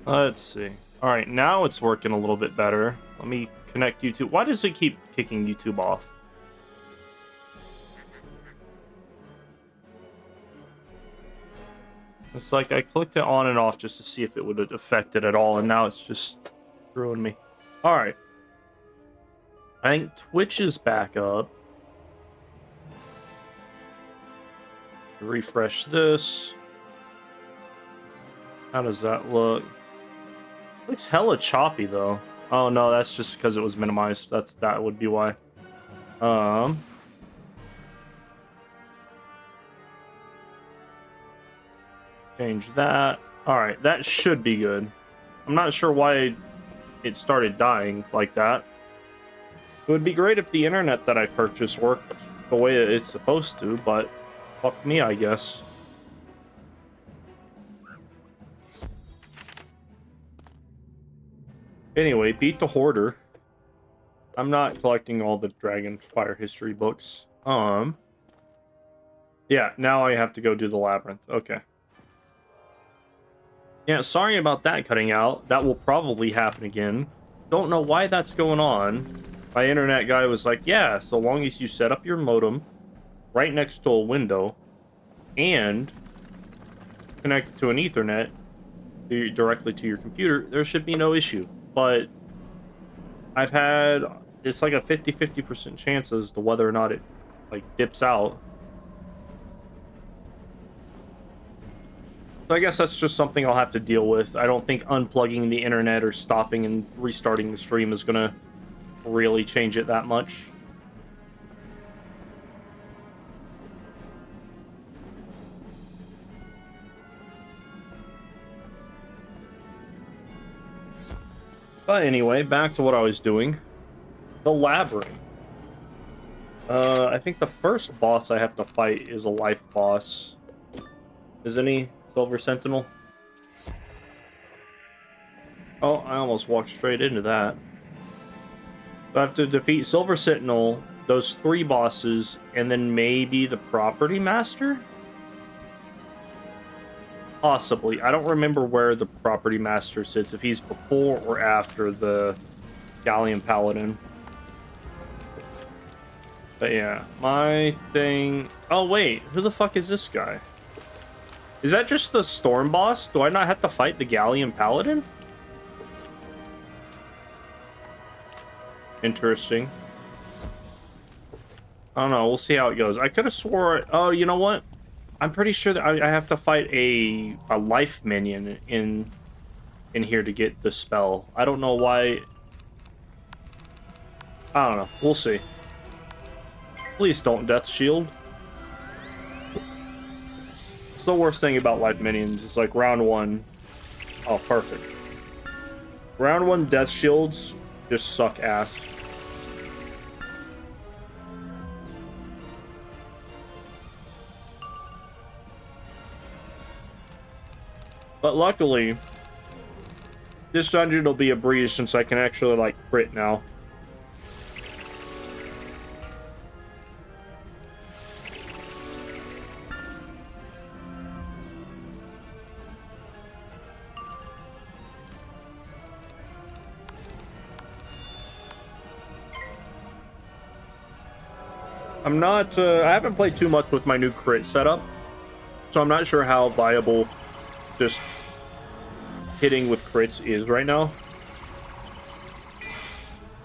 Let's see. All right, now it's working a little bit better. Let me connect YouTube. Why does it keep kicking YouTube off? It's like I clicked it on and off just to see if it would affect it at all, and now it's just screwing me. All right. I think Twitch is back up. Refresh this. How does that look? Looks hella choppy though. Oh no, that's just because it was minimized. That would be why. Change that. All right, that should be good. I'm not sure why it started dying like that. It would be great if the internet that I purchased worked the way it's supposed to, but fuck me, I guess. Anyway, beat the Hoarder. I'm not collecting all the Dragonfire history books. Yeah, now I have to go do the Labyrinth. Okay. Yeah, sorry about that cutting out. That will probably happen again. Don't know why that's going on. My internet guy was like, yeah, so long as you set up your modem right next to a window and connect it to an Ethernet directly to your computer, there should be no issue. But I've had, it's like a 50-50% chance as to whether or not it like dips out. So I guess that's just something I'll have to deal with. I don't think unplugging the internet or stopping and restarting the stream is gonna really change it that much. But anyway, back to what I was doing. The Labyrinth. I think the first boss I have to fight is a life boss. Isn't he? Silver Sentinel? Oh, I almost walked straight into that. So I have to defeat Silver Sentinel, those 3 bosses, and then maybe the Property Master? Possibly. I don't remember where the Property Master sits, if he's before or after the Galleon Paladin. But yeah, my thing... Oh wait, who the fuck is this guy? Is that just the Storm boss? Do I not have to fight the Galleon Paladin? Interesting. I don't know, we'll see how it goes. I could have swore... Oh, you know what? I'm pretty sure that I have to fight a life minion in here to get the spell. I don't know why... I don't know. We'll see. Please don't Death Shield. It's the worst thing about life minions. It's like round 1. Oh, perfect. Round 1 Death Shields just suck ass. But luckily, this dungeon will be a breeze since I can actually, like, crit now. I'm not, I haven't played too much with my new crit setup, so I'm not sure how viable just hitting with crits is right now.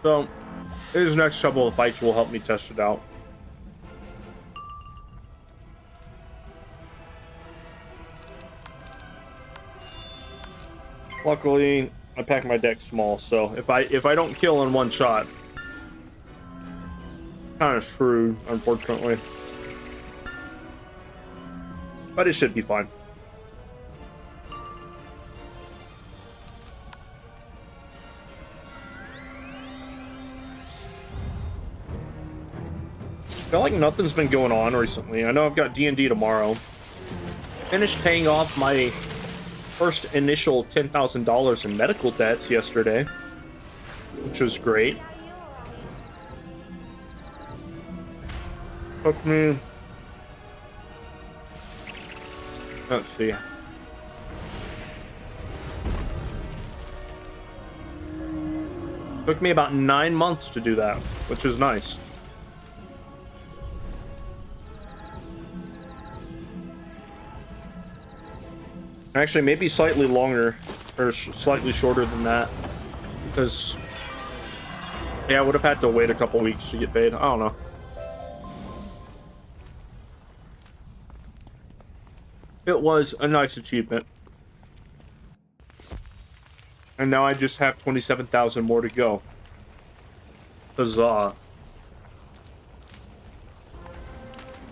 So, these next couple of fights will help me test it out. Luckily, I pack my deck small, so if I don't kill in one shot, kind of screwed, unfortunately. But it should be fine. I feel like nothing's been going on recently. I know I've got D&D tomorrow. Finished paying off my first initial $10,000 in medical debts yesterday, which was great. Took me... Let's see. Took me about 9 months to do that, which is nice. Actually, maybe slightly longer, or slightly shorter than that, because yeah, I would have had to wait a couple weeks to get paid. I don't know. It was a nice achievement. And now I just have 27,000 more to go. Huzzah.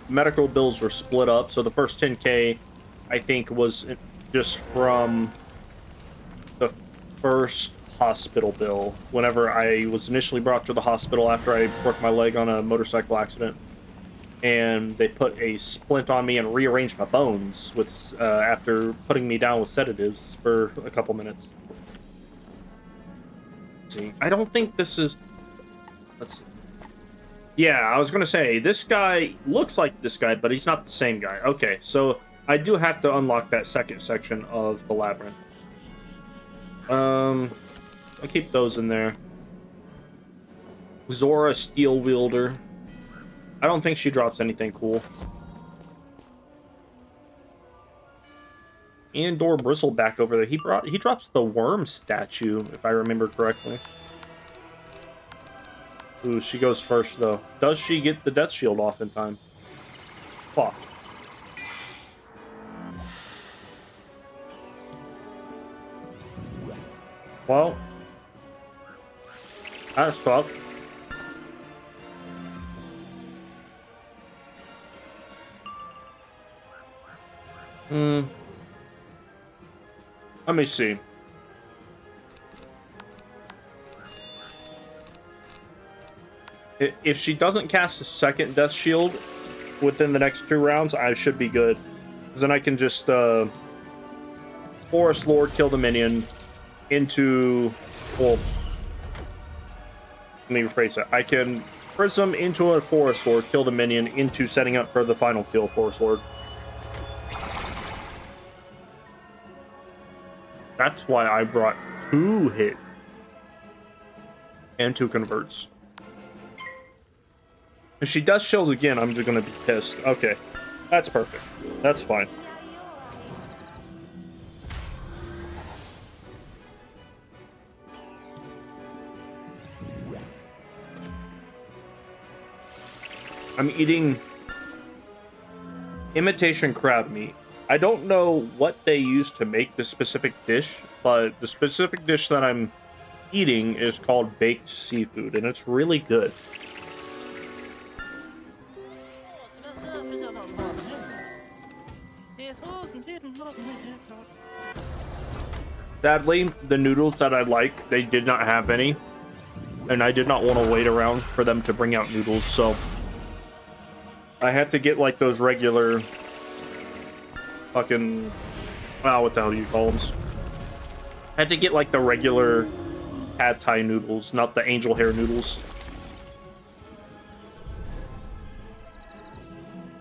Medical bills were split up, so the first 10K, I think, was just from the first hospital bill. Whenever I was initially brought to the hospital after I broke my leg on a motorcycle accident. And they put a splint on me and rearranged my bones with after putting me down with sedatives for a couple minutes. Let's see, I don't think this is. Let's see. Yeah, I was gonna say this guy looks like this guy, but he's not the same guy. Okay, so I do have to unlock that second section of the labyrinth. I'll keep those in there. Zora Steel Wielder. I don't think she drops anything cool. Andor Bristleback over there. He drops the worm statue, if I remember correctly. Ooh, she goes first though. Does she get the death shield off in time? Fuck. Well, that's fucked. Let me see. If she doesn't cast a second death shield within the next 2 rounds, I should be good. Because then I can just Forest Lord, kill the minion into, well, let me rephrase it. I can Prism into a Forest Lord, kill the minion into setting up for the final kill Forest Lord. That's why I brought 2 hit and 2 converts. If she does shield again, I'm just gonna be pissed. Okay, that's perfect. That's fine. I'm eating imitation crab meat. I don't know what they use to make this specific dish, but the specific dish that I'm eating is called baked seafood, and it's really good. Sadly, the noodles that I like, they did not have any, and I did not want to wait around for them to bring out noodles, so I had to get like those regular fucking, wow, what the hell do you call them? I had to get like the regular pad thai noodles, not the angel hair noodles.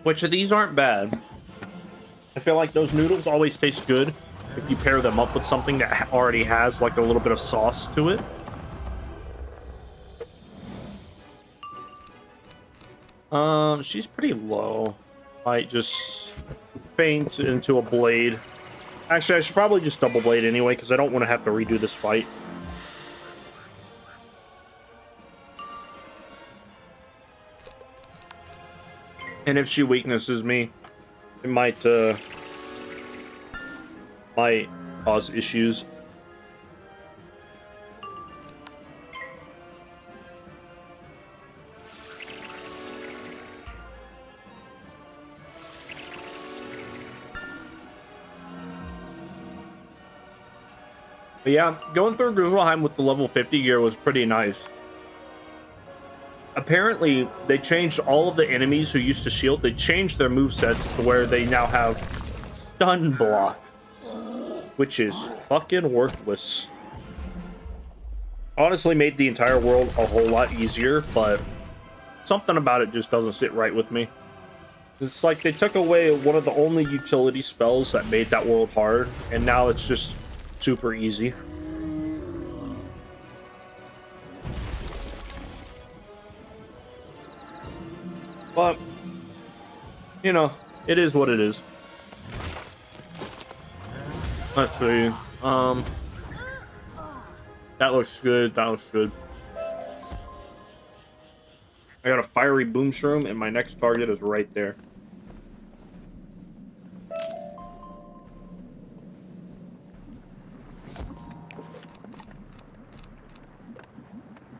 Which these aren't bad. I feel like those noodles always taste good if you pair them up with something that already has like a little bit of sauce to it. She's pretty low. Might just faint into a blade. Actually, I should probably just double blade anyway, because I don't want to have to redo this fight. And if she weaknesses me, it might cause issues. But yeah, going through Grizzleheim with the level 50 gear was pretty nice. Apparently, they changed all of the enemies who used to shield. They changed their movesets to where they now have stun block, which is fucking worthless. Honestly, made the entire world a whole lot easier, but something about it just doesn't sit right with me. It's like they took away one of the only utility spells that made that world hard, and now it's just super easy. But, you know, it is what it is. Let's see. That looks good. That looks good. I got a fiery boom shroom, and my next target is right there.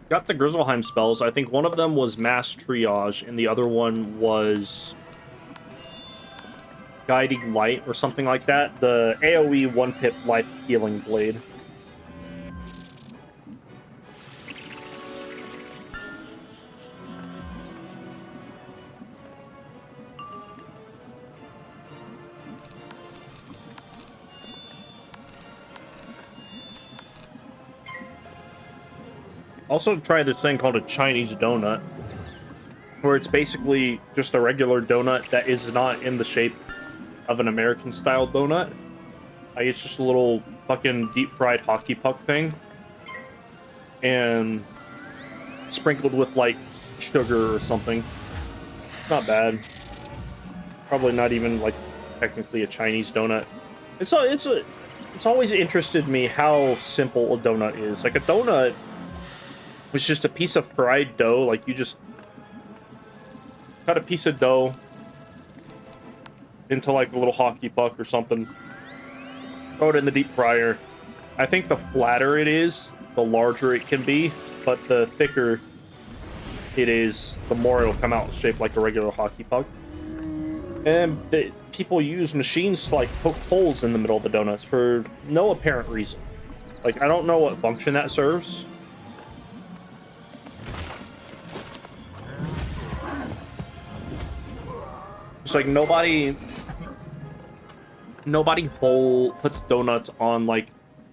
Got the Grizzleheim spells. I think one of them was Mass Triage, and the other one was Guiding Light, or something like that. The AoE 1-pip Life Healing Blade. Also try this thing called a Chinese donut, where it's basically just a regular donut that is not in the shape of an American style donut. Like, it's just a little fucking deep fried hockey puck thing, and sprinkled with like sugar or something. Not bad. Probably not even like technically a Chinese donut. It's always interested me how simple a donut is. Like, a donut was just a piece of fried dough. Like, you just cut a piece of dough into like a little hockey puck or something, throw it in the deep fryer. I think the flatter it is, the larger it can be, but the thicker it is, the more it'll come out shaped like a regular hockey puck. And people use machines to like poke holes in the middle of the donuts for no apparent reason. Like, I don't know what function that serves. It's like nobody puts donuts on like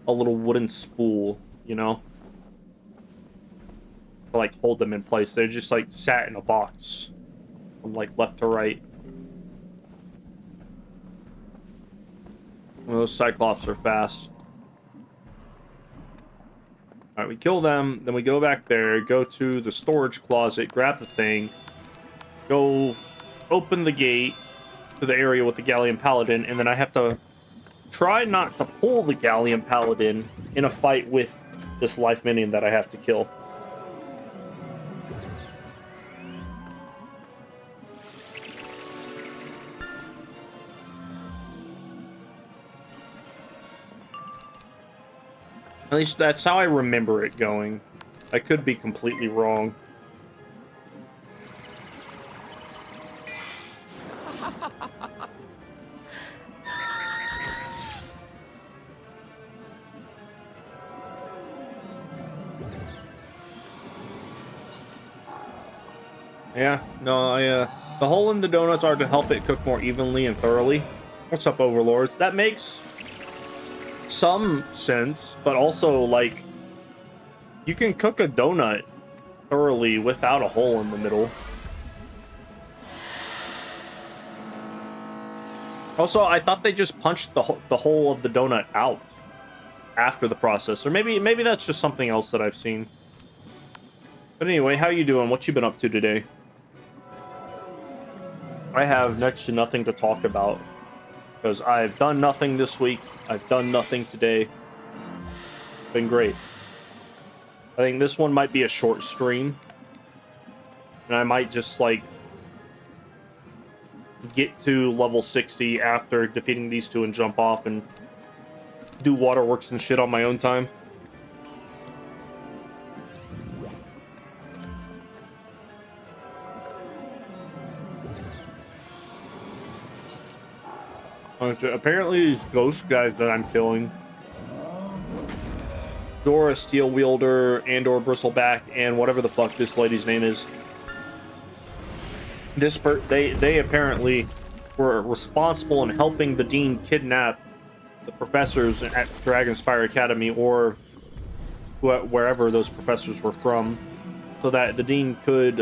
a little wooden spool, you know, to like hold them in place. They're just like sat in a box from like left to right. Well, those Cyclops are fast. Alright, we kill them, then we go back there, go to the storage closet, grab the thing, go open the gate to the area with the Galleon Paladin, and then I have to try not to pull the Galleon Paladin in a fight with this life minion that I have to kill. At least that's how I remember it going. I could be completely wrong. Yeah, no, the hole in the donuts are to help it cook more evenly and thoroughly. What's up, Overlords? That makes some sense, but also, like, you can cook a donut thoroughly without a hole in the middle. Also, I thought they just punched the hole of the donut out after the process, or maybe that's just something else that I've seen. But anyway, how you doing? What you been up to today? I have next to nothing to talk about, because I've done nothing this week. I've done nothing today. Been great. I think this one might be a short stream, and I might just, like, get to level 60 after defeating these two and jump off and do waterworks and shit on my own time. Apparently these ghost guys that I'm killing, Dora, Steel Wielder, Andor, Bristleback, and whatever the fuck this lady's name is, they apparently were responsible in helping the Dean kidnap the professors at Dragonspire Academy, or wherever those professors were from, so that the Dean could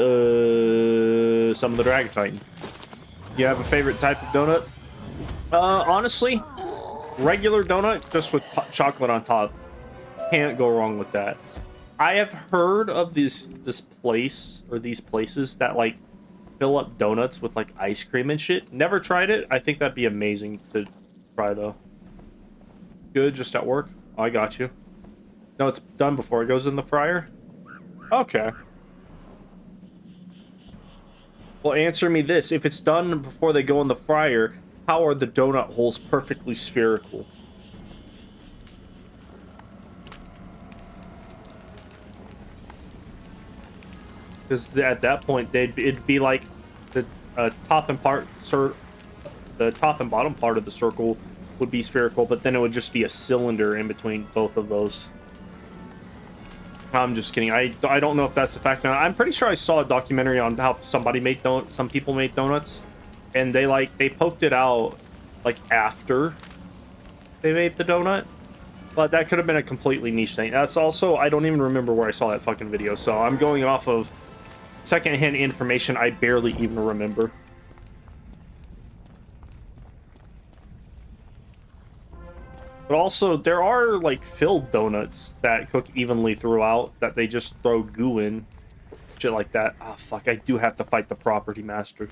summon the Dragon Titan. You have a favorite type of donut? Honestly, regular donut, just with chocolate on top. Can't go wrong with that. I have heard of this place, or these places, that, like, fill up donuts with like ice cream and shit. Never tried it. I think that'd be amazing to try though. Good, just at work. Oh, I got you. No, it's done before it goes in the fryer. Okay. Well, answer me this: if it's done before they go in the fryer, how are the donut holes perfectly spherical? Because at that point, it'd be like the top and bottom part of the circle would be spherical, but then it would just be a cylinder in between both of those. I'm just kidding. I don't know if that's the fact. Now, I'm pretty sure I saw a documentary on how somebody made donuts. Some people made donuts, and they poked it out like after they made the donut. But that could have been a completely niche thing. That's also, I don't even remember where I saw that fucking video. So I'm going off of secondhand information I barely even remember. But also, there are, like, filled donuts that cook evenly throughout that they just throw goo in. Shit like that. Ah, oh, fuck, I do have to fight the property master.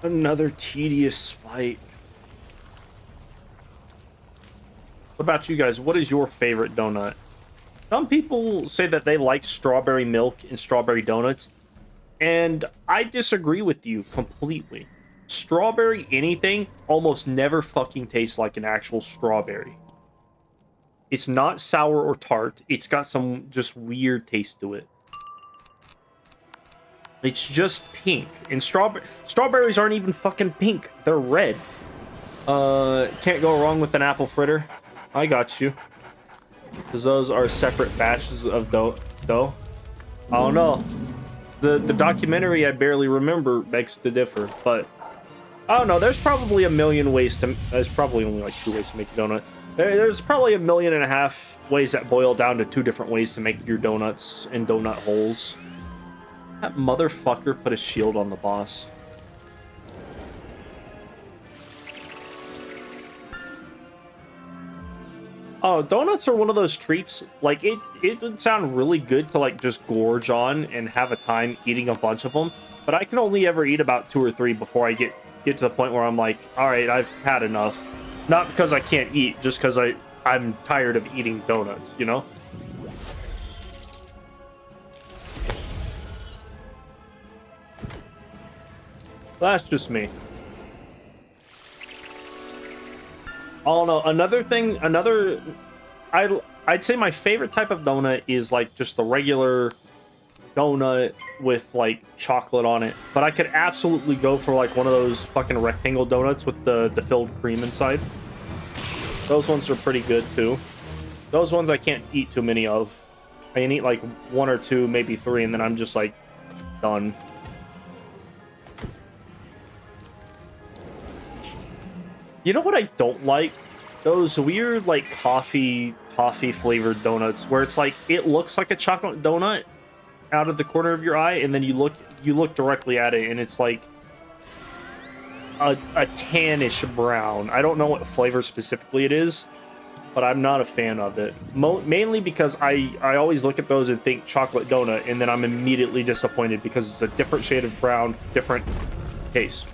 Another tedious fight. What about you guys? What is your favorite donut? Some people say that they like strawberry milk and strawberry donuts, and I disagree with you completely. Strawberry anything almost never fucking tastes like an actual strawberry. It's not sour or tart. It's got some just weird taste to it. It's just pink. And strawberries aren't even fucking pink. They're red. Can't go wrong with an apple fritter. I got you. Because those are separate batches of dough. I don't know. The documentary I barely remember begs to differ, but I don't know. There's probably a million ways to. There's probably only like 2 ways to make a donut. There's probably 1.5 million ways that boil down to 2 different ways to make your donuts and donut holes. That motherfucker put a shield on the boss. Oh, donuts are one of those treats. Like it would sound really good to like just gorge on and have a time eating a bunch of them. But I can only ever eat about 2 or 3 before I get to the point where I'm like, all right, I've had enough. Not because I can't eat, just because I'm tired of eating donuts, you know? That's just me. I don't know. I'd say my favorite type of donut is like just the regular donut with like chocolate on it. But I could absolutely go for like one of those fucking rectangle donuts with the filled cream inside. Those ones are pretty good too. Those ones I can't eat too many of. I can eat like 1 or 2, maybe 3, and then I'm just like done. You know what I don't like? Those weird like toffee flavored donuts where it's like it looks like a chocolate donut out of the corner of your eye, and then you look directly at it and it's like a tannish brown. I don't know what flavor specifically it is, but I'm not a fan of it. Mainly because I always look at those and think chocolate donut, and then I'm immediately disappointed because it's a different shade of brown, different taste.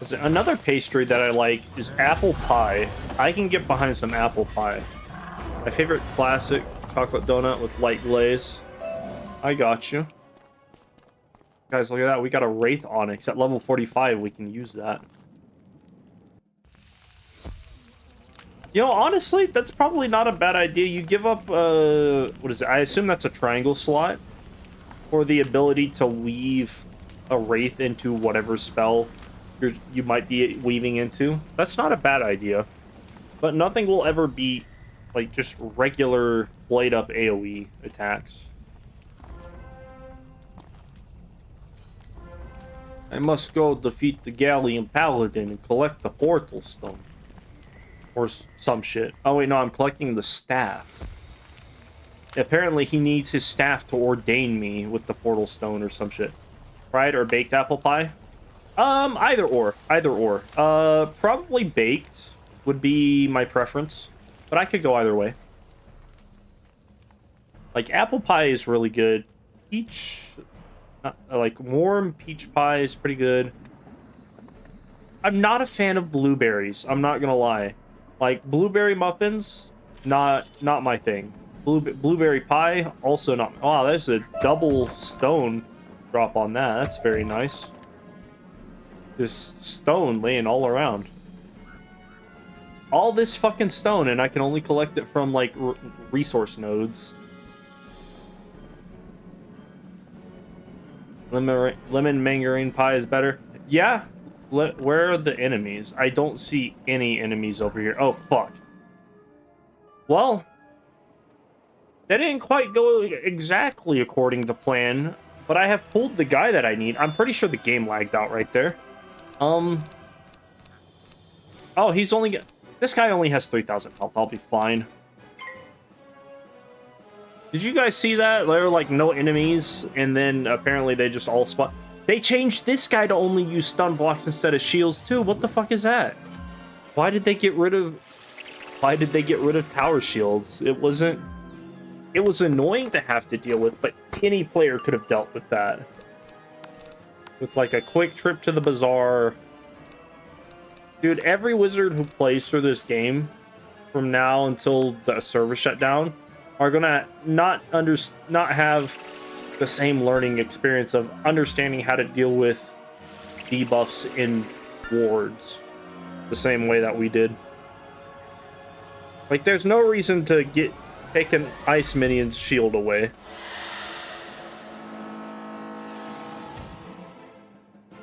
Another pastry that I like is apple pie. I can get behind some apple pie. My favorite classic chocolate donut with light glaze. I got you. Guys, look at that. We got a Wraith Onyx at level 45. We can use that. You know, honestly, that's probably not a bad idea. You give up, what is it? I assume that's a triangle slot for the ability to weave a Wraith into whatever spell you might be weaving into. That's not a bad idea, but nothing will ever be like just regular blade up AoE attacks. I must go defeat the Galleon Paladin and collect the Portal Stone. Or some shit. Oh wait, no, I'm collecting the staff. Apparently he needs his staff to ordain me with the Portal Stone or some shit. Fried or baked apple pie? Either or. Either or. Probably baked would be my preference, but I could go either way. Like, apple pie is really good. Peach, like, warm peach pie is pretty good. I'm not a fan of blueberries. I'm not gonna lie. Like, blueberry muffins, not my thing. Blueberry pie, also not. Wow, there's a double stone drop on that. That's very nice. Just stone laying all around. All this fucking stone, and I can only collect it from, like, resource nodes. Lemon mandarin pie is better. Yeah. Where are the enemies? I don't see any enemies over here. Oh, fuck. Well, that didn't quite go exactly according to plan, but I have pulled the guy that I need. I'm pretty sure the game lagged out right there. Oh, he's only... This guy only has 3,000 health. I'll be fine. Did you guys see that? There were, like, no enemies, and then apparently they just all spawn... They changed this guy to only use stun blocks instead of shields, too. What the fuck is that? Why did they get rid of... Why did they get rid of tower shields? It wasn't... It was annoying to have to deal with, but any player could have dealt with that. With, like, a quick trip to the bazaar. Dude, every wizard who plays through this game from now until the server shut down are gonna not have the same learning experience of understanding how to deal with debuffs in wards the same way that we did. Like, there's no reason to take an ice minion's shield away.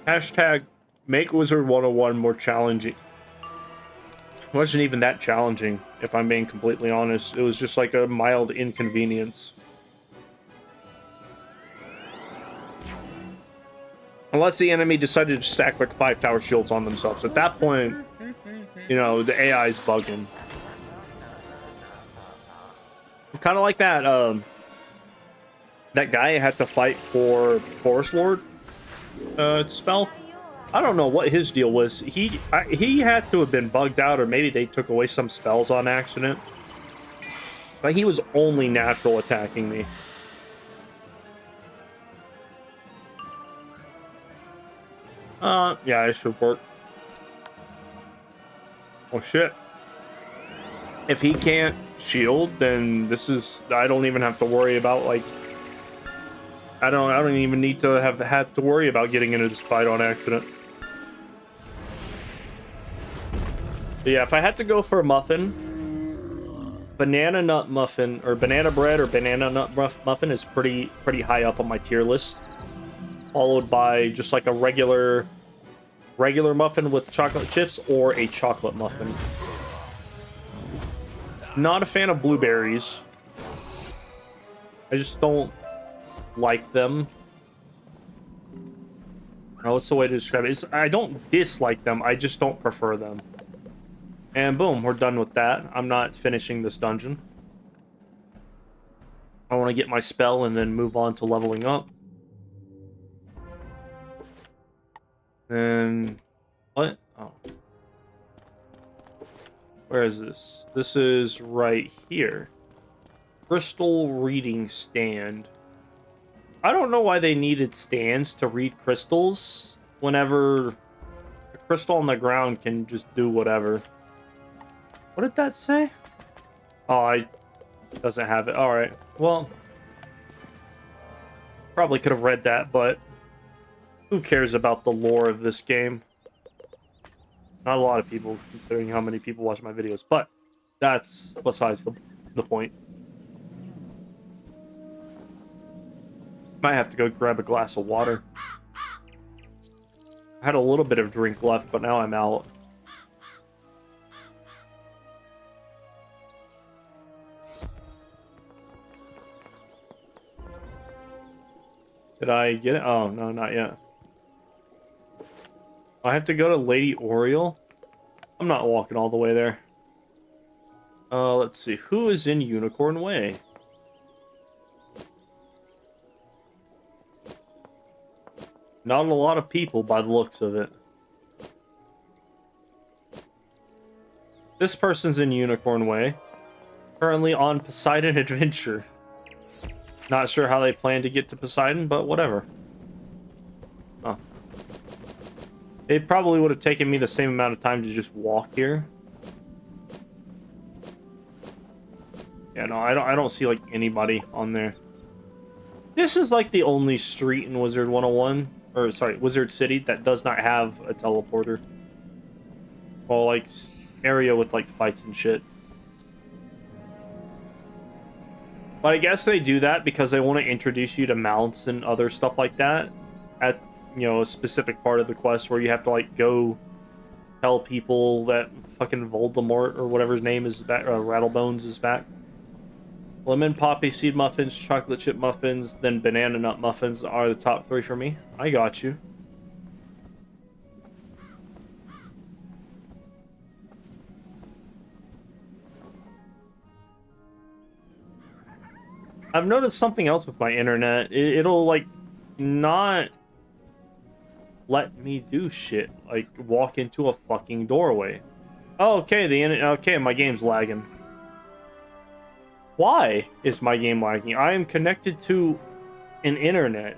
Hashtag make Wizard101 more challenging. It wasn't even that challenging, if I'm being completely honest. It was just like a mild inconvenience. Unless the enemy decided to stack like 5 tower shields on themselves. At that point, you know, the AI is bugging. Kind of like that, that guy had to fight for Forest Lord spell. I don't know what his deal was. He had to have been bugged out, or maybe they took away some spells on accident. But he was only natural attacking me. Yeah, it should work. Oh shit. If he can't shield, then this is... I don't even have to worry about, like... I don't even need to have had to worry about getting into this fight on accident. But yeah, if I had to go for a muffin, banana nut muffin, or banana bread or banana nut muffin is pretty high up on my tier list. Followed by just like a regular muffin with chocolate chips, or a chocolate muffin. Not a fan of blueberries. I just don't like them. Oh, what's the way to describe it? I don't dislike them, I just don't prefer them. And boom, we're done with that. I'm not finishing this dungeon. I want to get my spell and then move on to leveling up. And... what? Oh. Where is this? This is right here. Crystal reading stand. I don't know why they needed stands to read crystals whenever a crystal on the ground can just do whatever. What did that say? Oh, it doesn't have it. Alright, well, probably could have read that, but who cares about the lore of this game? Not a lot of people, considering how many people watch my videos, but that's besides the point. Might have to go grab a glass of water. I had a little bit of drink left, but now I'm out. Did I get it? Oh, no, not yet. I have to go to Lady Oriole? I'm not walking all the way there. Let's see. Who is in Unicorn Way? Not a lot of people by the looks of it. This person's in Unicorn Way. Currently on Poseidon Adventure. Not sure how they plan to get to Poseidon, but whatever. Oh. It probably would have taken me the same amount of time to just walk here. Yeah, no, I don't see like anybody on there. This is like the only street in Wizard 101, or sorry, Wizard City that does not have a teleporter. Well, like area with like fights and shit. But I guess they do that because they want to introduce you to mounts and other stuff like that at, you know, a specific part of the quest where you have to like go tell people that fucking Voldemort or whatever his name is back, Rattlebones is back. Lemon poppy seed muffins, chocolate chip muffins, then banana nut muffins are the top 3 for me. I got you. I've noticed something else with my internet. It'll like not let me do shit, like walk into a fucking doorway. Oh, okay, okay, my game's lagging. Why is my game lagging? I am connected to an internet.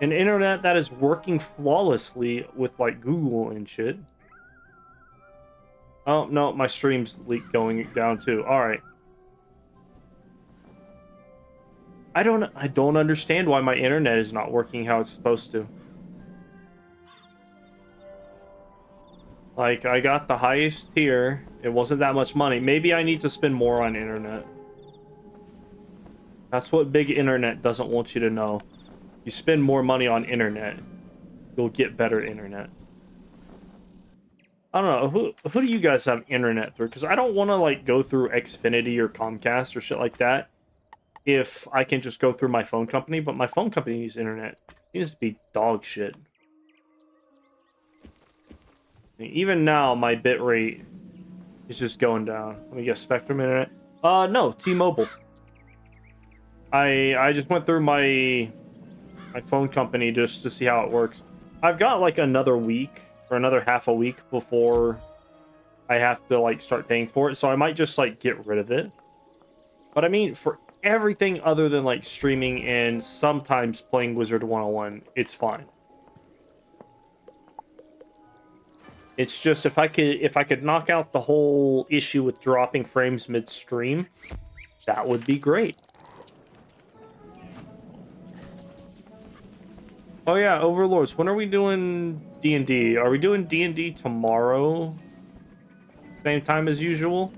An internet that is working flawlessly with like Google and shit. Oh, no, my stream's going down too. All right. I don't understand why my internet is not working how it's supposed to. Like, I got the highest tier. It wasn't that much money. Maybe I need to spend more on internet. That's what big internet doesn't want you to know. You spend more money on internet, you'll get better internet. I don't know, who do you guys have internet through? Because I don't want to, like, go through Xfinity or Comcast or shit like that if I can just go through my phone company, but my phone company's internet seems to be dog shit. Even now, my bitrate is just going down. Let me get Spectrum internet. No, T-Mobile. I just went through my phone company just to see how it works. I've got like another week or another half a week before I have to like start paying for it, so I might just like get rid of it. But I mean, for everything other than like streaming and sometimes playing Wizard101, it's fine. It's just if I could knock out the whole issue with dropping frames midstream, that would be great. Oh yeah, Overlords, when are we doing D&D? Are we doing D&D tomorrow? Same time as usual?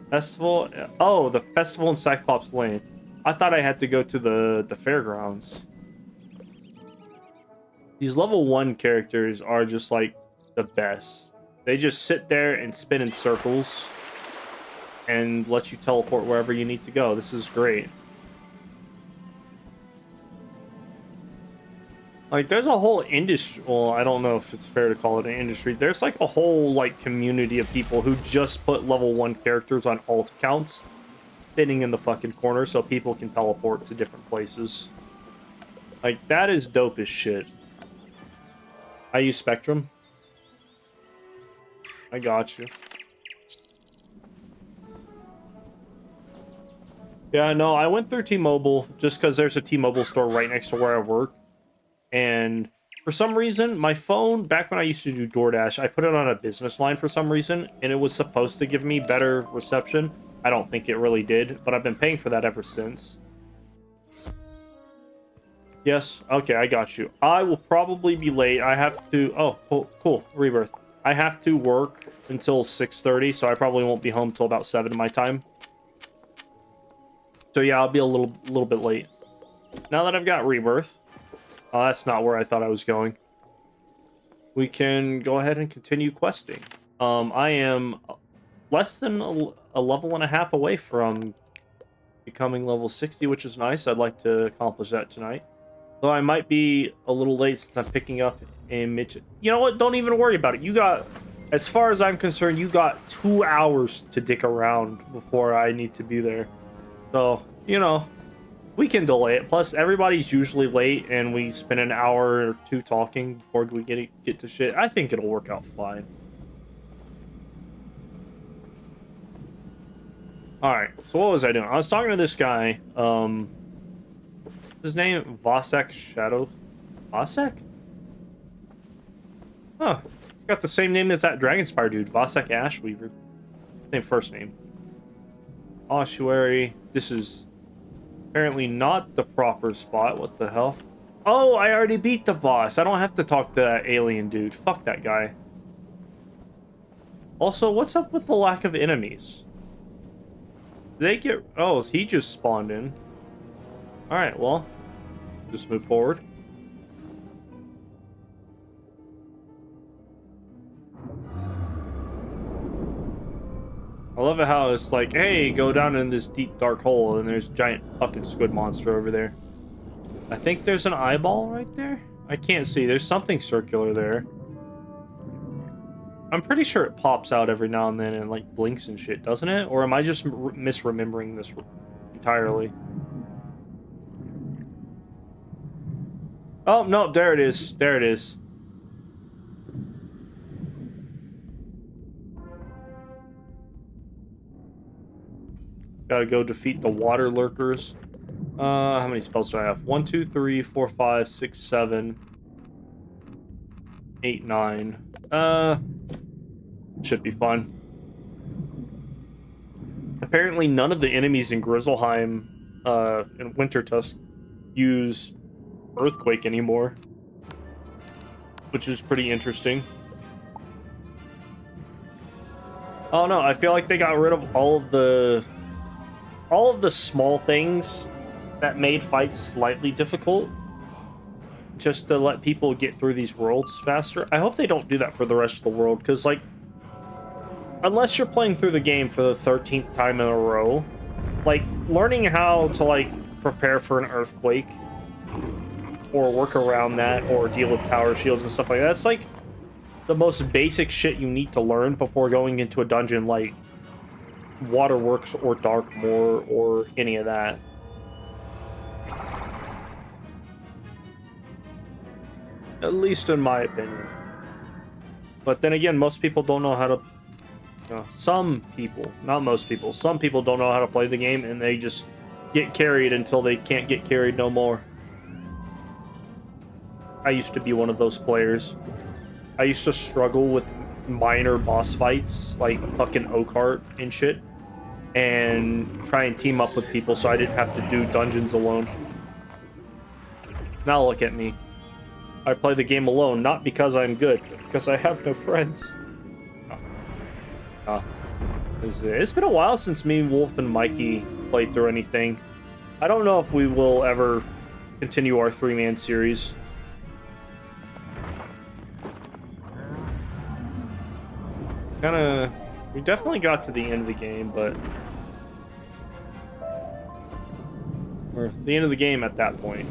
Festival? Oh, the festival in Cyclops Lane. I thought I had to go to the fairgrounds. These level 1 characters are just like the best. They just sit there and spin in circles and let you teleport wherever you need to go. This is great. Like, there's a whole industry. Well, I don't know if it's fair to call it an industry. There's like a whole like community of people who just put level 1 characters on alt accounts sitting in the fucking corner so people can teleport to different places. Like, that is dope as shit. I use Spectrum. I got you. Yeah, no, I went through T-Mobile just because there's a T-Mobile store right next to where I work. And for some reason, my phone, back when I used to do DoorDash, I put it on a business line for some reason, and it was supposed to give me better reception. I don't think it really did, but I've been paying for that ever since. Yes, okay, I got you. I will probably be late. I have to... Oh, cool. Rebirth. I have to work until 6:30, so I probably won't be home till about 7 my time. So yeah, I'll be a little bit late. Now that I've got Rebirth... Oh, that's not where I thought I was going. We can go ahead and continue questing. I am less than a level and a half away from becoming level 60, which is nice. I'd like to accomplish that tonight. Though I might be a little late since I'm picking up a midget. You know what? Don't even worry about it. You got, as far as I'm concerned, you got 2 hours to dick around before I need to be there. So, you know, We can delay it. Plus, everybody's usually late, and we spend an hour or two talking before we get to shit. I think it'll work out fine. Alright, so what was I doing? I was talking to this guy. His name? Vasek Shadow. Vasek? Huh. He's got the same name as that Dragonspire dude, Vasek Ashweaver. Same first name. Ossuary. This is apparently not the proper spot. What the hell? Oh, I already beat the boss. I don't have to talk to that alien dude. Fuck that guy. Also, what's up with the lack of enemies? They get... Oh, he just spawned in. Alright, well. Just move forward. I love it how it's like, hey, go down in this deep dark hole, and there's a giant fucking squid monster over there. I think there's an eyeball right there? I can't see. There's something circular there. I'm pretty sure it pops out every now and then and, like, blinks and shit, doesn't it? Or am I just misremembering this entirely? Oh, no, there it is. There it is. Gotta go defeat the water lurkers. How many spells do I have? 1, 2, 3, 4, 5, 6, 7, 8, 9. Should be fun. Apparently none of the enemies in Grizzleheim and Wintertusk use Earthquake anymore, which is pretty interesting. Oh no, I feel like they got rid of all of the small things that made fights slightly difficult, just to let people get through these worlds faster. I hope they don't do that for the rest of the world, because, like, unless you're playing through the game for the 13th time in a row, like, learning how to, like, prepare for an earthquake, or work around that, or deal with tower shields and stuff like that, it's like the most basic shit you need to learn before going into a dungeon like Waterworks or Darkmoor or any of that. At least in my opinion. But then again, most people don't know how to... some people, not most people, some people don't know how to play the game, and they just get carried until they can't get carried no more. I used to be one of those players. I used to struggle with minor boss fights, like fucking Oakheart and shit, and try and team up with people so I didn't have to do dungeons alone. Now look at me. I play the game alone, not because I'm good, but because I have no friends. It's been a while since me, Wolf, and Mikey played through anything. I don't know if we will ever continue our three-man series. We definitely got to the end of the game, but... Or the end of the game at that point.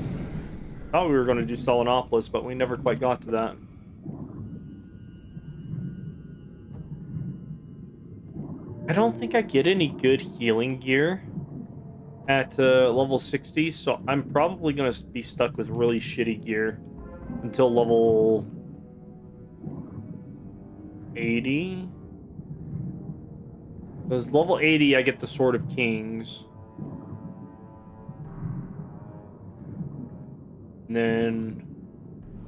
Thought we were going to do Selenopolis, but we never quite got to that. I don't think I get any good healing gear at level 60, so I'm probably going to be stuck with really shitty gear until level 80. Because level 80, I get the Sword of Kings. And then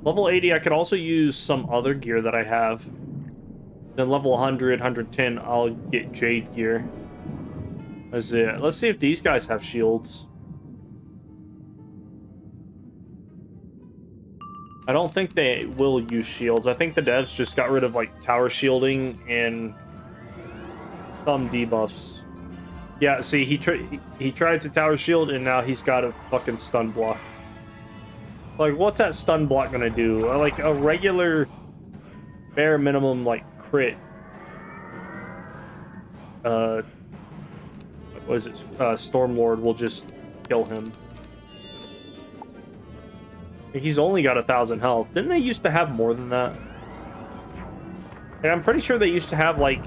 level 80, I could also use some other gear that I have. Then level 100, 110, I'll get Jade gear. That's it. Let's see if these guys have shields. I don't think they will use shields. I think the devs just got rid of, like, tower shielding and some debuffs. Yeah, see, he tried to tower shield, and now he's got a fucking stun block. Like, what's that stun block gonna do? Like, a regular bare minimum, like, crit. What is it? Stormlord will just kill him. He's only got 1,000 health. Didn't they used to have more than that? Like, I'm pretty sure they used to have, like,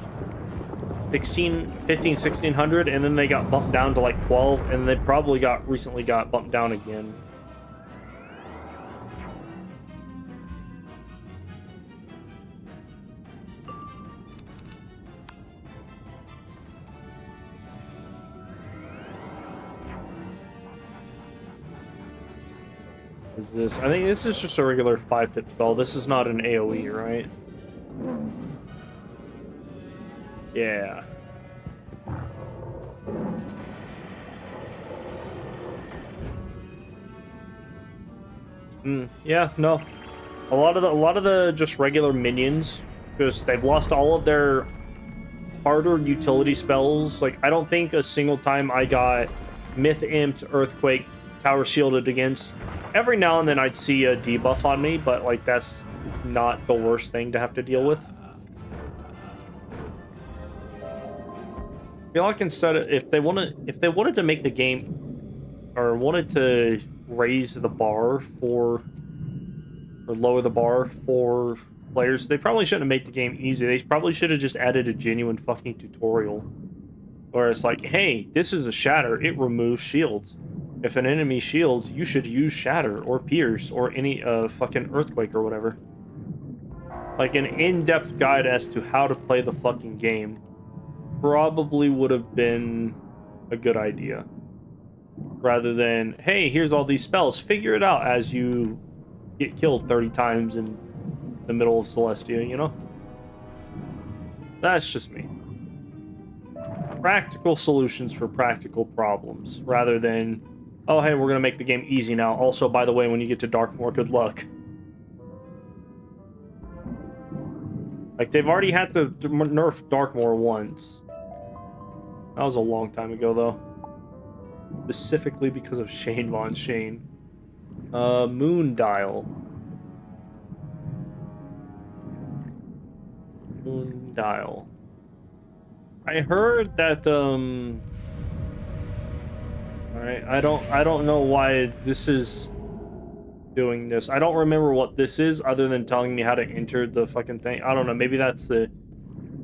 15, 1600, and then they got bumped down to like 12, and they probably recently got bumped down again. Is this? I think this is just a regular 5-pip spell. This is not an AoE, right? Yeah. Yeah, no. A lot of the just regular minions, just they've lost all of their harder utility spells. Like, I don't think a single time I got Myth Imped, Earthquake, Tower Shielded against. Every now and then I'd see a debuff on me, but like that's not the worst thing to have to deal with. I feel like instead of, if they wanted to make the game, or wanted to raise the bar for, or lower the bar for players, they probably shouldn't have made the game easy. They probably should have just added a genuine fucking tutorial, where it's like, hey, this is a shatter, it removes shields. If an enemy shields, you should use Shatter or Pierce or any fucking Earthquake or whatever. Like an in-depth guide as to how to play the fucking game probably would have been a good idea. Rather than, hey, here's all these spells, figure it out as you get killed 30 times in the middle of Celestia, you know? That's just me. Practical solutions for practical problems, rather than, oh, hey, we're going to make the game easy now. Also, by the way, when you get to Darkmoor, good luck. Like, they've already had to nerf Darkmoor once. That was a long time ago, though. Specifically because of Shane Von Shane. Moondial. Moondial. I heard that, Alright, I don't know why this is doing this. I don't remember what this is other than telling me how to enter the fucking thing. I don't know, maybe that's the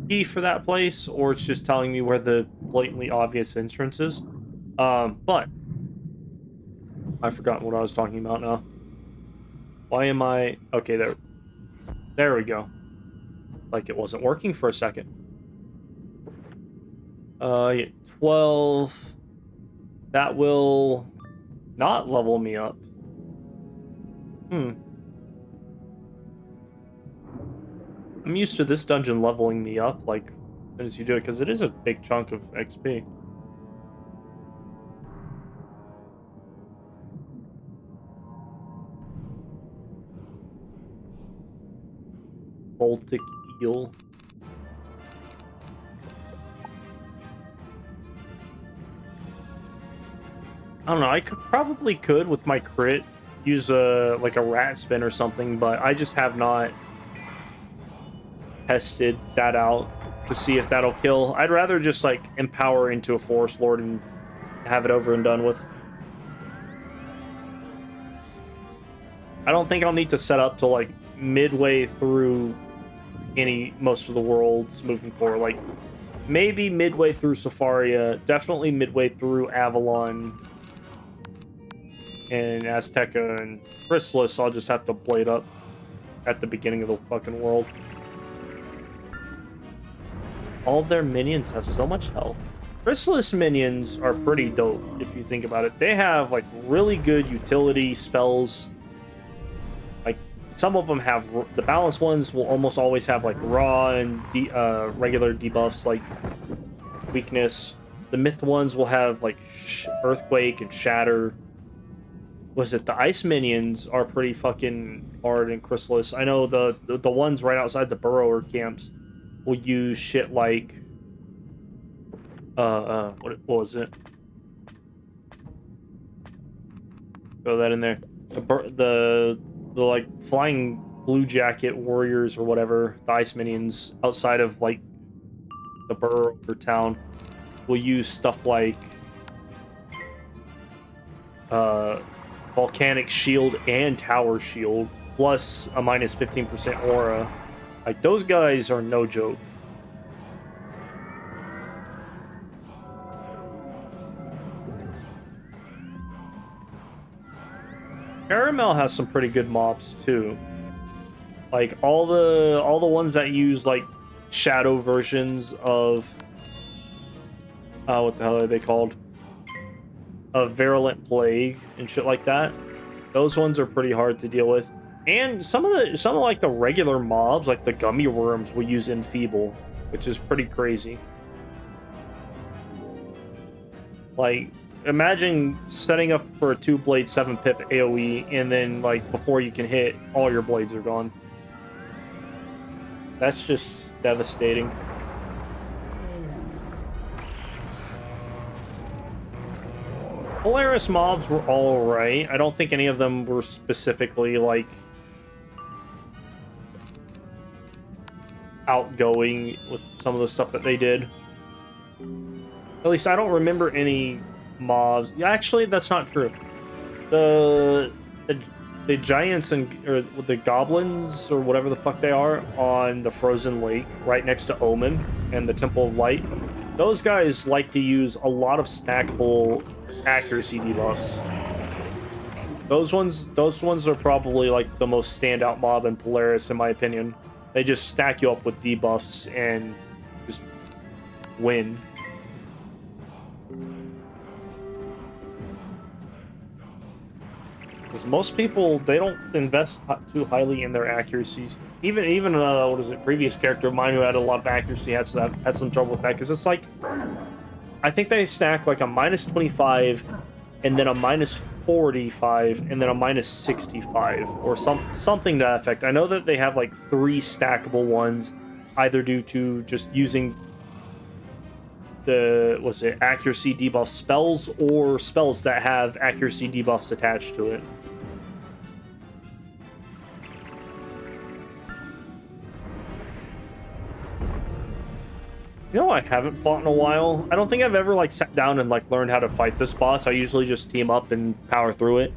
key for that place, or it's just telling me where the blatantly obvious entrance is. But I've forgotten what I was talking about now. Why am I... Okay, there we go. Like it wasn't working for a second. Yeah, 12... That will not level me up. I'm used to this dungeon leveling me up, like, as soon as you do it, because it is a big chunk of XP. Baltic Eel. I don't know, I probably could with my crit use like a rat spin or something, but I just have not tested that out to see if that'll kill. I'd rather just like empower into a Forest Lord and have it over and done with. I don't think I'll need to set up till like midway through most of the worlds moving forward. Like maybe midway through Safaria, definitely midway through Avalon and Azteca and Chrysalis. I'll just have to blade up at the beginning of the fucking world. All of their minions have so much health. Chrysalis minions are pretty dope if you think about it. They have like really good utility spells. Like some of them have, the balanced ones will almost always have like raw and regular debuffs like weakness. The myth ones will have like earthquake and shatter. Was it the ice minions are pretty fucking hard in Chrysalis. I know the ones right outside the burrower camps will use shit like what was it? Throw that in there. The like flying blue jacket warriors or whatever, the ice minions outside of like the burrower town will use stuff like volcanic shield and tower shield plus a minus 15% aura. Like those guys are no joke. Caramel has some pretty good mobs too. Like all the ones that use like shadow versions of what the hell are they called? Of Virulent Plague and shit like that. Those ones are pretty hard to deal with. And some of like the regular mobs, like the gummy worms, will use Enfeeble, which is pretty crazy. Like, imagine setting up for a 2-blade 7-pip AoE, and then, like, before you can hit, all your blades are gone. That's just devastating. Polaris mobs were alright. I don't think any of them were specifically, like, outgoing with some of the stuff that they did. At least I don't remember any mobs. Actually, that's not true. The giants or the goblins or whatever the fuck they are on the frozen lake right next to Omen and the Temple of Light. Those guys like to use a lot of stackable accuracy debuffs. Those ones are probably like the most standout mob in Polaris, in my opinion. They just stack you up with debuffs and just win. Because most people, they don't invest too highly in their accuracies. Even what is it? Previous character of mine who had a lot of accuracy had some trouble with that, because it's like, I think they stack like a -25 and then a -45 and then a -65 or something to that effect. I know that they have like 3 stackable ones, either due to just using the accuracy debuff spells or spells that have accuracy debuffs attached to it. You know, I haven't fought in a while. I don't think I've ever like sat down and like learned how to fight this boss. I usually just team up and power through it.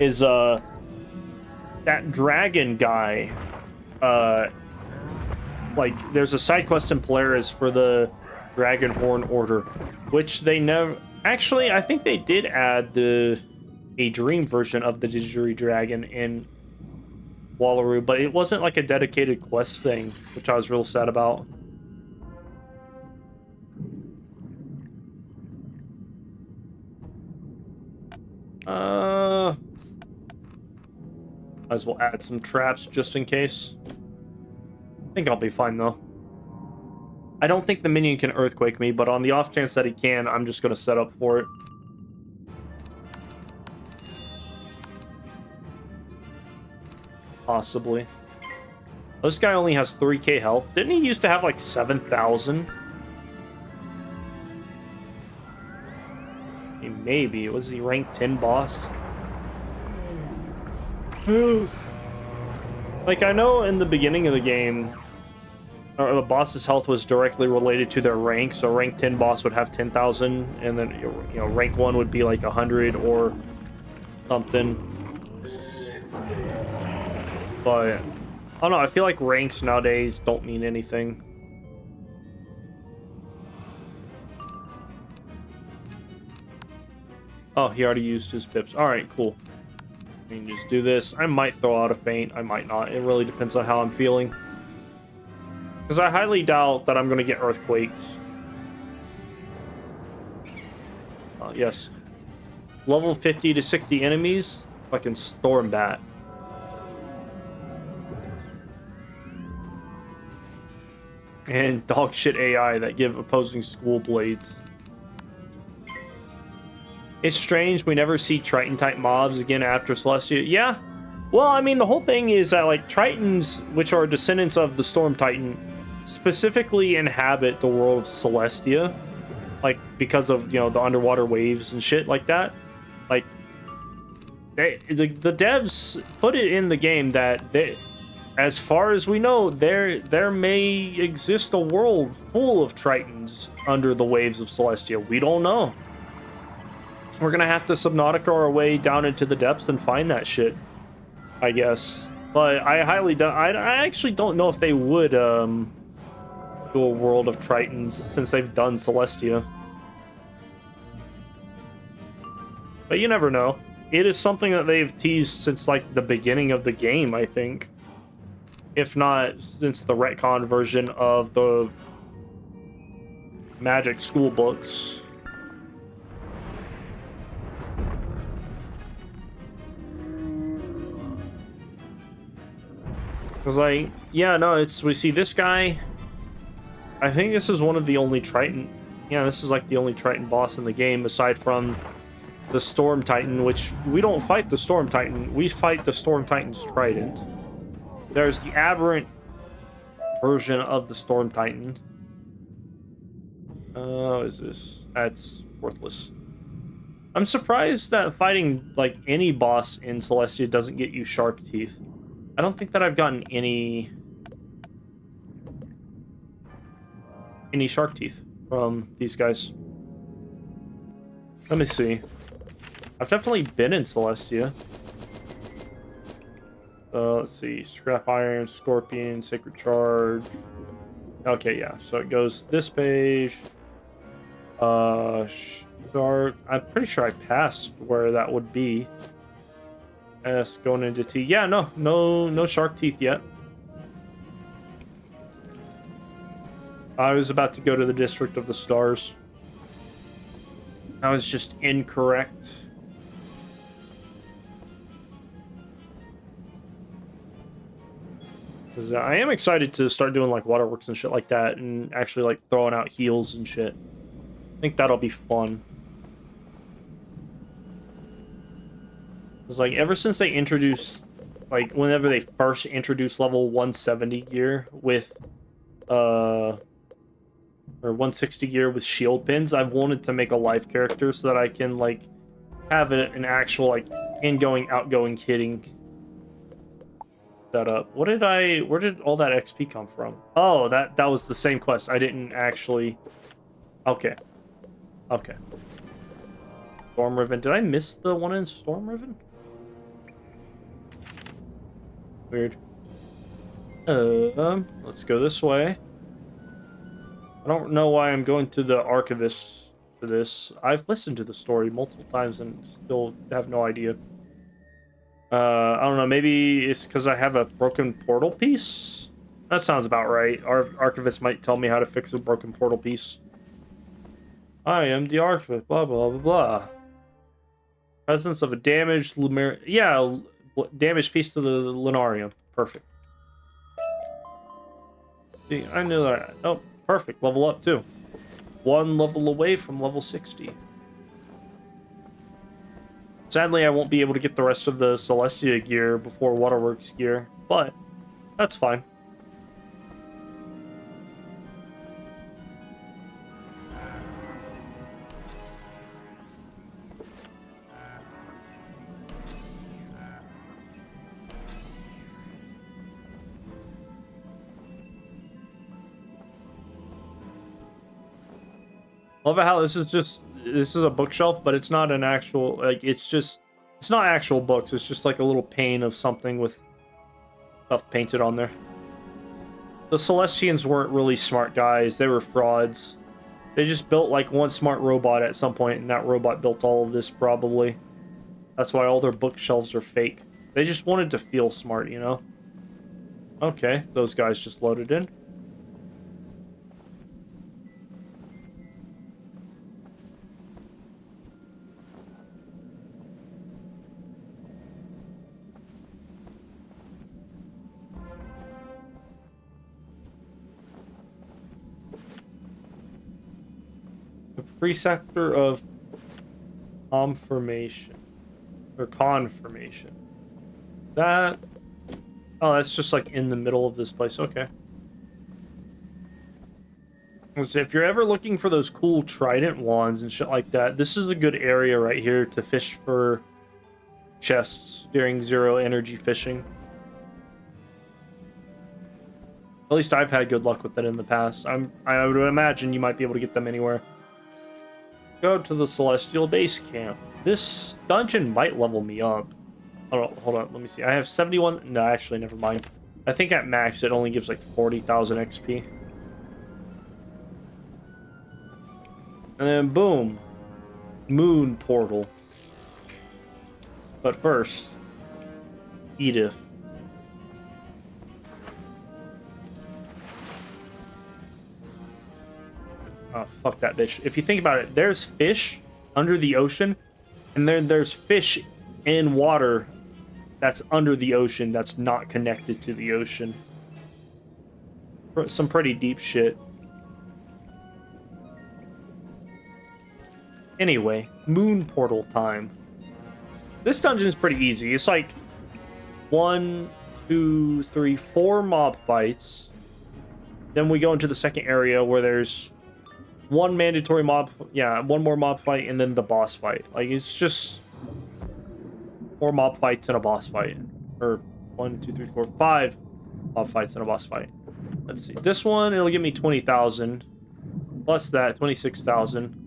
Is that dragon guy? Like there's a side quest in Polaris for the Dragon Horn Order, which they never actually. I think they did add a dream version of the Didgeridoo Dragon in Wallaroo, but it wasn't like a dedicated quest thing, which I was real sad about. Might as well add some traps just in case. I think I'll be fine though. I don't think the minion can earthquake me, but on the off chance that he can, I'm just gonna set up for it. Possibly. This guy only has 3k health. Didn't he used to have like 7,000? Maybe. Was he rank 10 boss? Like, I know in the beginning of the game, the boss's health was directly related to their rank, so rank 10 boss would have 10,000, and then, you know, rank 1 would be like 100 or something. But, I don't know, I feel like ranks nowadays don't mean anything. Oh, he already used his pips. Alright, cool. I can just do this. I might throw out a feint. I might not. It really depends on how I'm feeling. Because I highly doubt that I'm going to get earthquaked. Yes. Level 50 to 60 enemies. Fucking storm bat. And dog shit AI that give opposing school blades. It's strange we never see Triton-type mobs again after Celestia. Yeah. Well, I mean, the whole thing is that, like, Tritons, which are descendants of the Storm Titan, specifically inhabit the world of Celestia. Like, because of, you know, the underwater waves and shit like that. Like, the devs put it in the game that, as far as we know, there may exist a world full of Tritons under the waves of Celestia. We don't know. We're gonna have to Subnautica our way down into the depths and find that shit, I guess. But I highly doubt. I actually don't know if they would do a world of Tritons since they've done Celestia. But you never know. it is something that they've teased since like the beginning of the game, I think. If not since the retcon version of the Magic school books. Cause like, yeah, no, we see this guy. I think this is one of the only Triton. Yeah, this is like the only Triton boss in the game aside from the Storm Titan, which we don't fight the Storm Titan. We fight the Storm Titan's Trident. There's the aberrant version of the Storm Titan. What is this? That's worthless. I'm surprised that fighting like any boss in Celestia doesn't get you shark teeth. I don't think that I've gotten any shark teeth from these guys. Let me see. I've definitely been in Celestia. Let's see. Scrap Iron, Scorpion, Sacred Charge. Okay, yeah. So it goes this page. Dark. I'm pretty sure I passed where that would be. S going into T. Yeah, no shark teeth yet. I was about to go to the District of the Stars. I was just incorrect. Because I am excited to start doing like waterworks and shit like that, and actually like throwing out heals and shit. I think that'll be fun. Because like ever since they introduced, like whenever they first introduced level 170 gear with or 160 gear with shield pins, I've wanted to make a life character so that I can like have an actual like ingoing outgoing hitting setup. Where did all that XP come from? Oh, that was the same quest. I didn't actually. Okay. Storm Riven. Did I miss the one in Storm Riven? Weird. Let's go this way. I don't know why I'm going to the Archivist for this. I've listened to the story multiple times and still have no idea. I don't know, maybe it's because I have a broken portal piece? That sounds about right. Our Archivist might tell me how to fix a broken portal piece. I am the Archivist, blah, blah, blah, blah. Presence of a damaged Lumer... Yeah, damaged piece to the Lunarium. Perfect. See, I knew that. Oh, perfect. Level up, too. One level away from level 60. Sadly, I won't be able to get the rest of the Celestia gear before Waterworks gear, but that's fine. Love how this is a bookshelf, but it's not an actual, like, it's not actual books. It's just like a little pane of something with stuff painted on there. The Celestians weren't really smart guys. They were frauds. They just built like one smart robot at some point, and that robot built all of this probably. That's why all their bookshelves are fake. They just wanted to feel smart, you know? Okay, those guys just loaded in. Preceptor of confirmation or confirmation. That, oh, that's just like in the middle of this place. Okay. So if you're ever looking for those cool trident wands and shit like that, this is a good area right here to fish for chests during zero energy fishing. At least I've had good luck with that in the past. I would imagine you might be able to get them anywhere. Go to the Celestial Base Camp. This dungeon might level me up. Hold on, let me see. I have 71. No, actually, never mind. I think at max it only gives like 40,000 XP. And then boom. Moon Portal. But first, Edith. Oh, fuck that bitch. If you think about it, there's fish under the ocean, and then there's fish in water that's under the ocean that's not connected to the ocean. Some pretty deep shit. Anyway, moon portal time. This dungeon's pretty easy. It's like 1, 2, 3, 4 mob fights. Then we go into the second area where there's one mandatory mob, one more mob fight, and then the boss fight. Like, it's just 4 mob fights and a boss fight. Or 1, 2, 3, 4, 5 mob fights and a boss fight. Let's see. This one, it'll give me 20,000. Plus that, 26,000.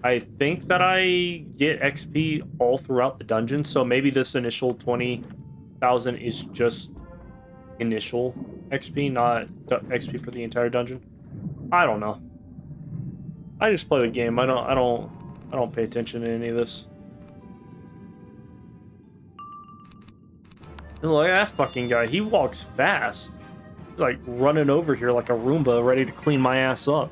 I think that I get XP all throughout the dungeon, so maybe this initial 20,000 is just initial XP, not XP for the entire dungeon. I don't know. I just play the game. I don't pay attention to any of this. And look at that fucking guy. He walks fast. He's like running over here like a Roomba, ready to clean my ass up.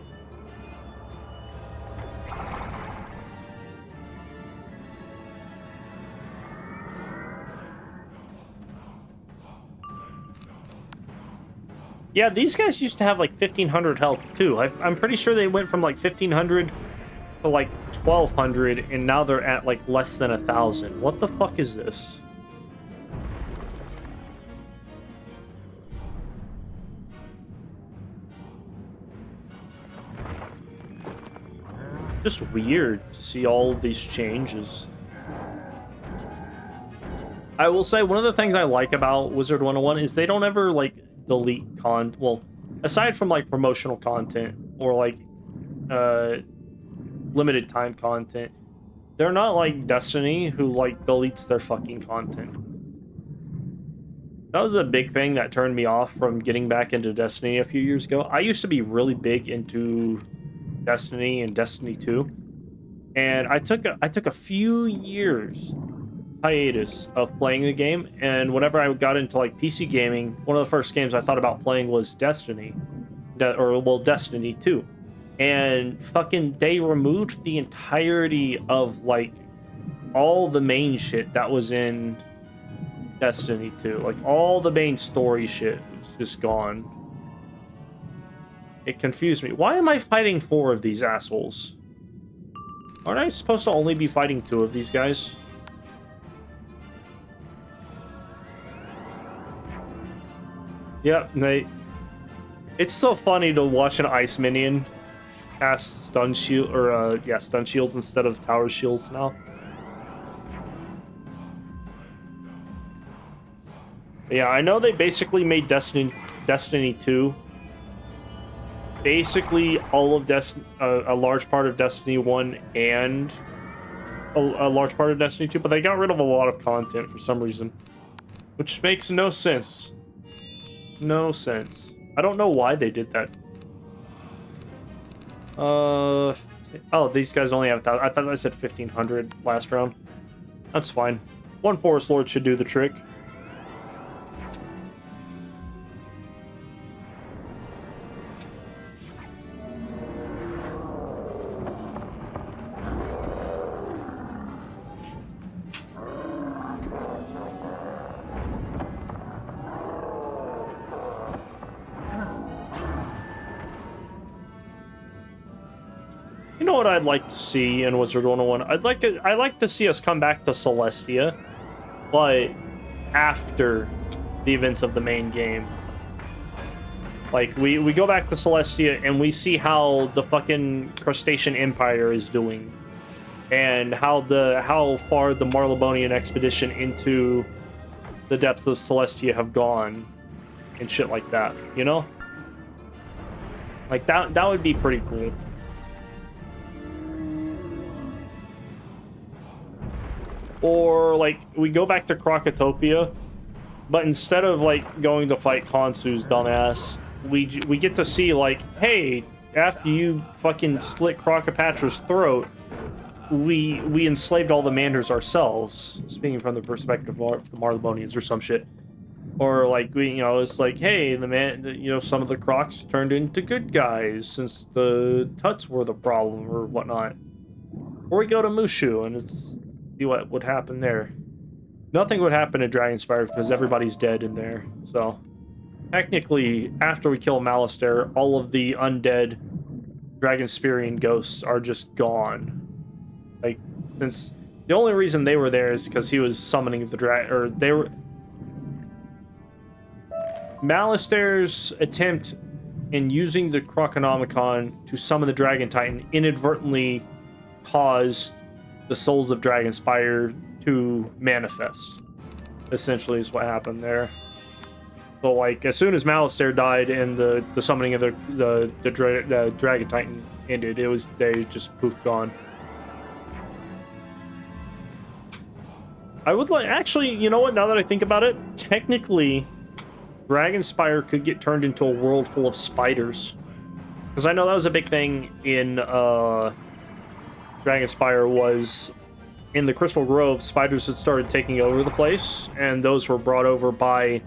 Yeah, these guys used to have like 1,500 health too. I'm pretty sure they went from like 1,500 to like 1,200, and now they're at like less than 1,000. What the fuck is this? Just weird to see all of these changes. I will say one of the things I like about Wizard101 is they don't ever like delete well, aside from like promotional content or like limited time content, they're not like Destiny, who like deletes their fucking content. That was a big thing that turned me off from getting back into Destiny a few years ago. I used to be really big into Destiny and Destiny 2, and I took a few years hiatus of playing the game, and whenever I got into like PC gaming, one of the first games I thought about playing was Destiny, Destiny 2, and fucking they removed the entirety of like all the main shit that was in Destiny 2. Like all the main story shit was just gone. It confused me. Why am I fighting 4 of these assholes? Aren't I supposed to only be fighting 2 of these guys? Yep, it's so funny to watch an ice minion cast stun shield, or stun shields instead of tower shields now. Yeah, I know they basically made Destiny 2 basically all of a large part of Destiny 1 and a large part of Destiny 2, but they got rid of a lot of content for some reason, which makes no sense. No sense. I don't know why they did that. Oh, these guys only have 1,000. I thought I said 1,500 last round. That's fine. 1 Forest Lord should do the trick. You know what I'd like to see in Wizard101? I'd like to see us come back to Celestia, but after the events of the main game. Like we go back to Celestia and we see how the fucking Crustacean Empire is doing, and how far the Marlebonian expedition into the depths of Celestia have gone, and shit like that. You know, like that would be pretty cool. Or, like, we go back to Krokotopia, but instead of, like, going to fight Khonsu's dumbass, we get to see, like, hey, after you fucking slit Crocopatra's throat, we enslaved all the Manders ourselves, speaking from the perspective of the Marlbonians or some shit. Or like it's like, hey, some of the Crocs turned into good guys since the Tuts were the problem or whatnot. Or we go to Mushu and see what would happen there. Nothing would happen in Dragonspire because everybody's dead in there. So technically, after we kill Malistaire, all of the undead Dragonspirian ghosts are just gone. Like, since the only reason they were there is because he was summoning the Malistaire's attempt in using the Croconomicon to summon the Dragon Titan inadvertently caused the souls of Dragonspire to manifest. Essentially is what happened there. So like, as soon as Malistaire died and the summoning of the Dragon Titan ended, they just poof gone. I would like, actually, you know what, now that I think about it, technically Dragonspire could get turned into a world full of spiders. Because I know that was a big thing in Dragonspire, was in the Crystal Grove, spiders had started taking over the place, and those were brought over by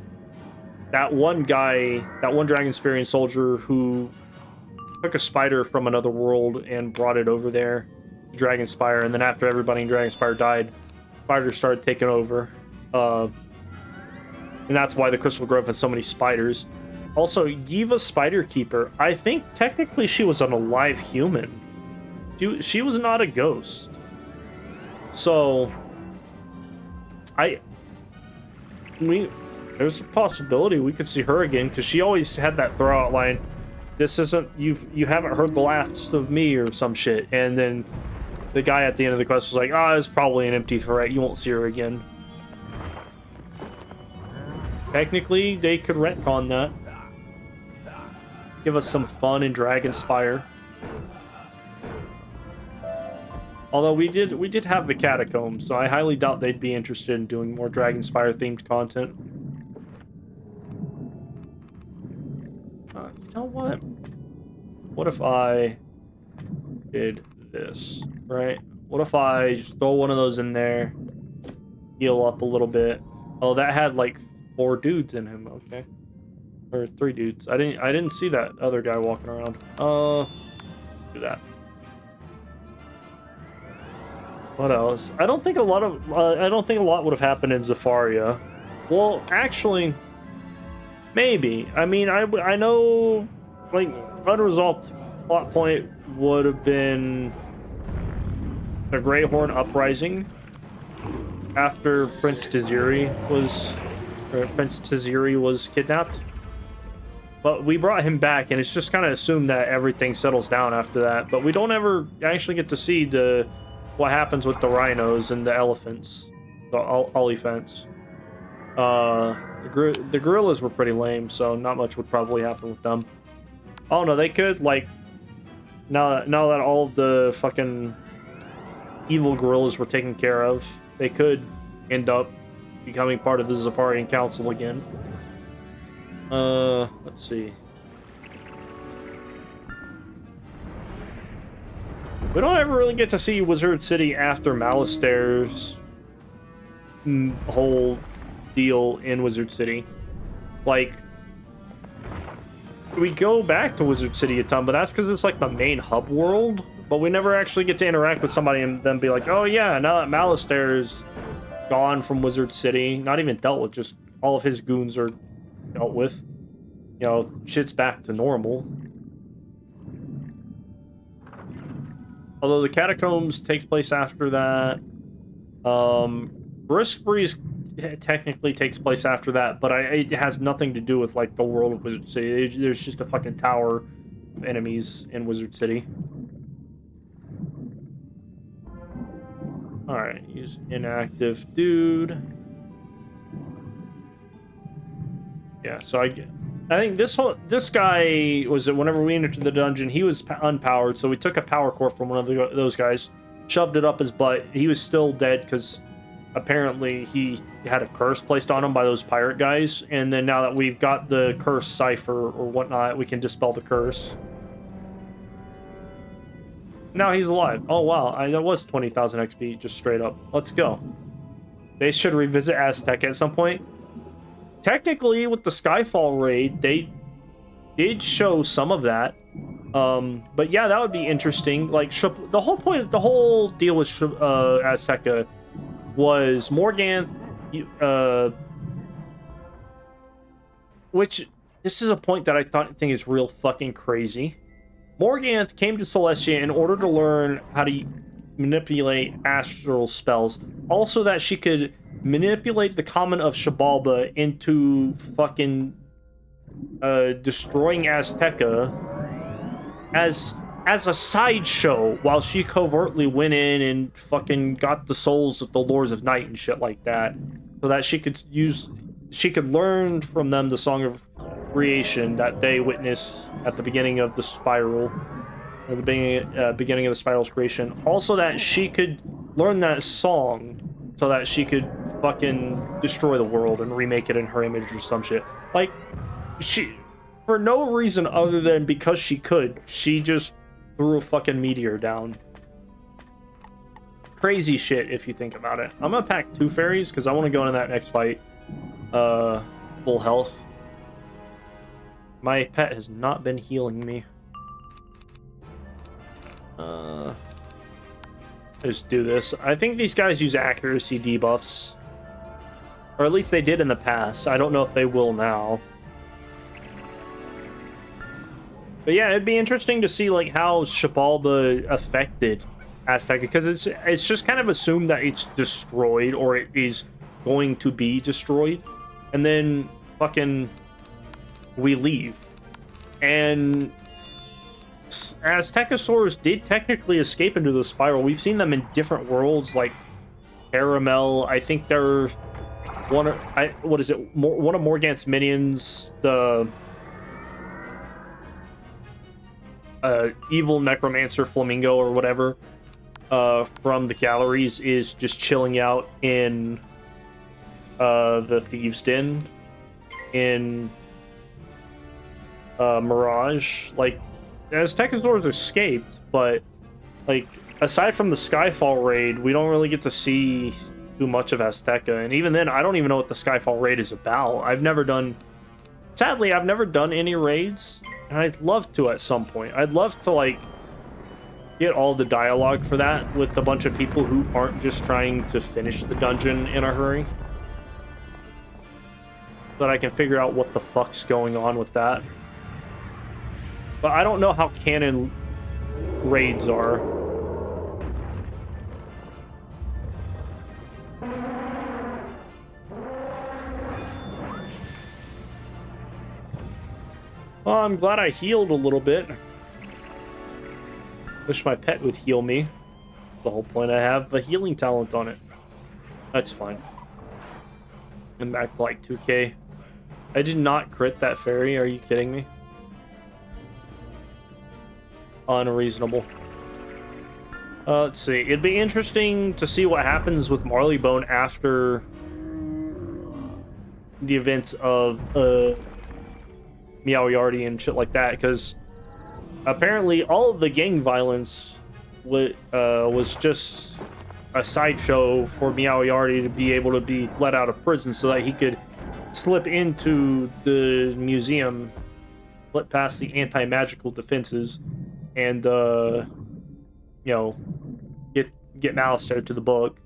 that one guy, that one Dragonspirian soldier who took a spider from another world and brought it over there to Dragonspire, and then after everybody in Dragonspire died, spiders started taking over. And that's why the Crystal Grove has so many spiders. Also, Yiva Spider Keeper, I think technically she was an alive human. She was not a ghost. So, there's a possibility we could see her again, because she always had that throwout line, "This isn't, you haven't heard the last of me," or some shit. And then the guy at the end of the quest was like, it's probably an empty threat, you won't see her again. Technically, they could retcon that. Give us some fun in Dragonspire. Although we did have the Catacombs, so I highly doubt they'd be interested in doing more Dragonspire themed content. You know what? What if I did this, right? What if I just throw one of those in there, heal up a little bit? Oh, that had like 4 dudes in him. Okay, or 3 dudes. I didn't see that other guy walking around. Do that. What else? I don't think a lot would have happened in Zafaria. Well, actually, maybe. I mean, I know, like, unresolved plot point would have been the Greyhorn uprising after Prince Tiziri was kidnapped. But we brought him back, and it's just kind of assumed that everything settles down after that. But we don't ever actually get to see what happens with the rhinos and the elephants, the elephants. The gorillas were pretty lame, so not much would probably happen with them. Oh no, they could, like, now that all of the fucking evil gorillas were taken care of, they could end up becoming part of the Zafarian Council again. Let's see. We don't ever really get to see Wizard City after Malistaire's whole deal in Wizard City. Like, we go back to Wizard City a ton, but that's because it's like the main hub world. But we never actually get to interact with somebody and then be like, oh yeah, now that Malistaire's gone from Wizard City, not even dealt with, just all of his goons are dealt with. You know, shit's back to normal. Although the Catacombs takes place after that. Brisk Breeze technically takes place after that, but it has nothing to do with, like, the world of Wizard City. There's just a fucking tower of enemies in Wizard City. Alright, use inactive dude. Yeah, so I think this guy was, whenever we entered the dungeon, he was unpowered, so we took a power core from one of those guys, shoved it up his butt. He was still dead because apparently he had a curse placed on him by those pirate guys, and then now that we've got the curse cipher or whatnot, we can dispel the curse. Now he's alive. Oh wow, that was 20,000 XP just straight up. Let's go. They should revisit Aztec at some point. Technically, with the Skyfall raid, they did show some of that. But yeah, that would be interesting. Like the whole deal with Azteca was Morganth, which this is a point that I think is real fucking crazy. Morganth came to Celestia in order to learn how to manipulate astral spells. Also that she could manipulate the common of Xibalba into fucking destroying Azteca as a sideshow, while she covertly went in and fucking got the souls of the Lords of Night and shit like that, so that she could learn from them the Song of Creation that they witnessed at the beginning of the spiral, or the beginning of the spiral's creation. Also that she could learn that song so that she could fucking destroy the world and remake it in her image or some shit. Like, she, for no reason other than because she could, she just threw a fucking meteor down. Crazy shit if you think about it. I'm gonna pack 2 fairies because I want to go into that next fight full health. My pet has not been healing me. Let's do this. I think these guys use accuracy debuffs. Or at least they did in the past. I don't know if they will now. But yeah, it'd be interesting to see like how Xibalba affected Azteca, because it's just kind of assumed that it's destroyed, or it is going to be destroyed, and then fucking we leave. And Aztecosaurs did technically escape into the spiral. We've seen them in different worlds, like Caramel. I think they're one of Morganth's minions, the evil necromancer Flamingo or whatever, from the galleries, is just chilling out in the Thieves' Den in Mirage. Like, Aztecosaurs escaped, but like aside from the Skyfall raid, we don't really get to see too much of Azteca, and even then I don't even know what the Skyfall raid is about. Sadly, I've never done any raids, and I'd love to at some point. I'd love to like get all the dialogue for that with a bunch of people who aren't just trying to finish the dungeon in a hurry, so that I can figure out what the fuck's going on with that. But I don't know how canon raids are. Well, I'm glad I healed a little bit. Wish my pet would heal me. The whole point. I have a healing talent on it. That's fine. I'm back to like 2k. I did not crit that fairy. Are you kidding me? Unreasonable. Let's see. It'd be interesting to see what happens with Marleybone after the events of Meow Yardy and shit like that, because apparently all of the gang violence was just a sideshow for Meow Yardy to be able to be let out of prison so that he could slip into the museum, slip past the anti-magical defenses, and you know, get Malistaire to the book.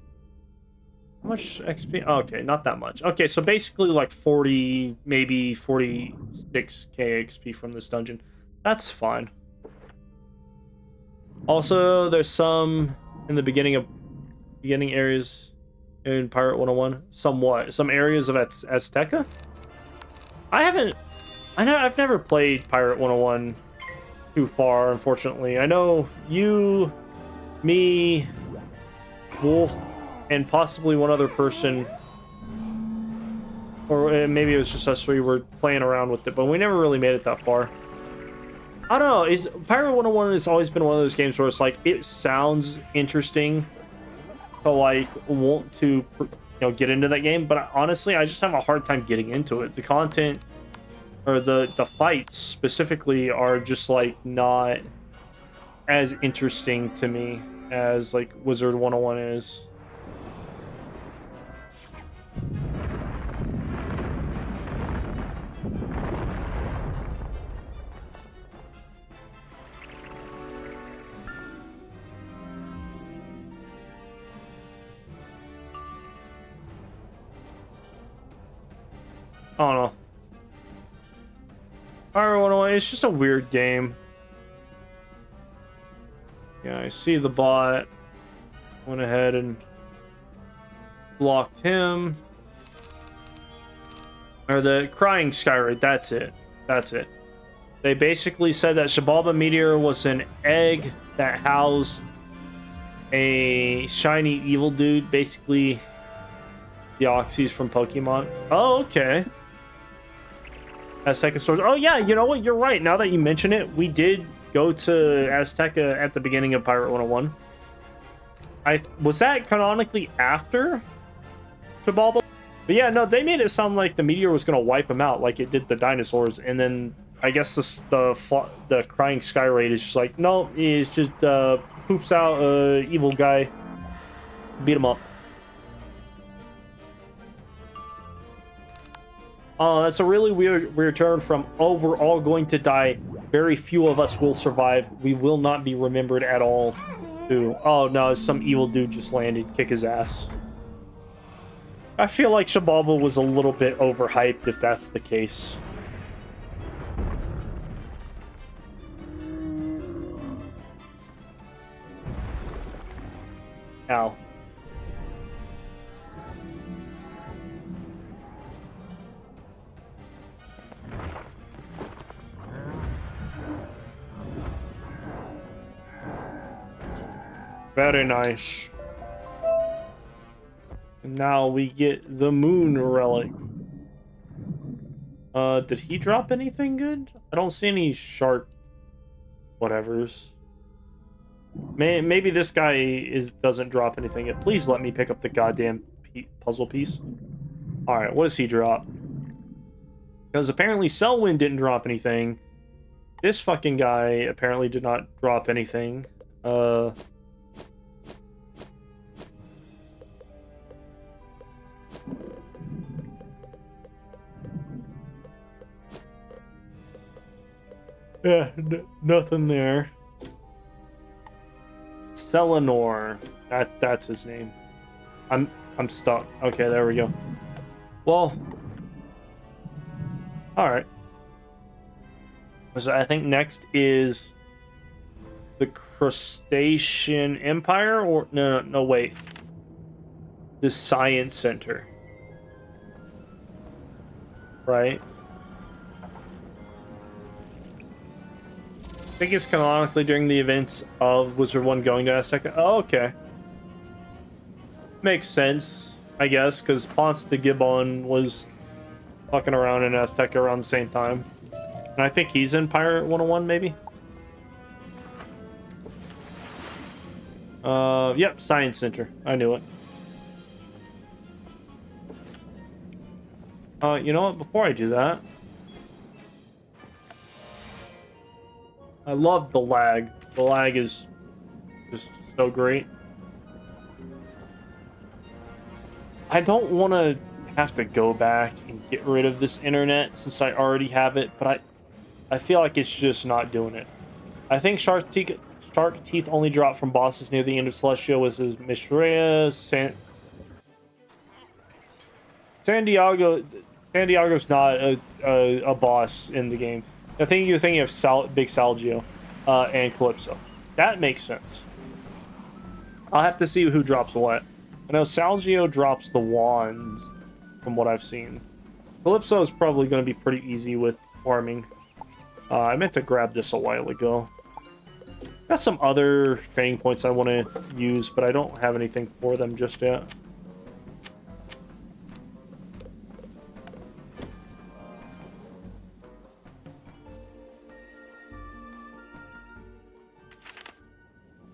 How much XP? Okay, not that much. Okay, so basically like 40, maybe 46k XP from this dungeon. That's fine. Also, there's some in the beginning areas in Pirate 101. Some areas of Azteca. I've never played Pirate 101 too far, unfortunately. I know you, me, Wolf, and possibly one other person, or maybe it was just us three, were playing around with it, but we never really made it that far. I don't know. Pirate 101 has always been one of those games where it's like, it sounds interesting to like want to, get into that game, but honestly, I just have a hard time getting into it. The content, or the fights specifically, are just like not as interesting to me as like Wizard 101 is. I don't know. Alright, it's just a weird game. Yeah, I see the bot. Went ahead and blocked him. Or the crying Skyride, that's it. That's it. They basically said that Shibalba Meteor was an egg that housed a shiny evil dude, basically the Oxys from Pokemon. Oh, okay. Azteca Stores. Oh, yeah, you know what? You're right. Now that you mention it, we did go to Azteca at the beginning of Pirate 101. Was that canonically after Shibalba? But yeah, no, they made it sound like the meteor was going to wipe them out like it did the dinosaurs. And then I guess the crying Skyride is just like, no, it's just poops out evil guy. Beat him up. Oh, that's a really weird turn from, oh, we're all going to die. Very few of us will survive. We will not be remembered at all. To, oh, no, some evil dude just landed. Kick his ass. I feel like Shibalba was a little bit overhyped if that's the case. Ow. Very nice. And now we get the moon relic. Did he drop anything good? I don't see any shark whatevers. Maybe this guy doesn't drop anything yet. Please let me pick up the goddamn puzzle piece. Alright, what does he drop? Because apparently Selwyn didn't drop anything. This fucking guy apparently did not drop anything. Yeah, nothing there. Selenor. That's his name. I'm stuck. Okay, there we go. Well, all right. So I think next is the Crustacean Empire, or no, wait. The Science Center. Right? I think it's canonically during the events of Wizard 1 going to Azteca. Oh, okay. Makes sense, I guess, because Ponce de Gibbon was fucking around in Azteca around the same time. And I think he's in Pirate 101, maybe? Yep, Science Center. I knew it. You know what? Before I do that... I love the lag. The lag is just so great. I don't want to have to go back and get rid of this internet since I already have it, but I feel like it's just not doing it. I think Shark Teeth only dropped from bosses near the end of Celestial with his Mishrea, San Diego's not a boss in the game. I think you're thinking of Big Salgio and Calypso. That makes sense. I'll have to see who drops what. I know Salgio drops the wands, from what I've seen. Calypso is probably going to be pretty easy with farming. I meant to grab this a while ago. Got some other training points I want to use, but I don't have anything for them just yet.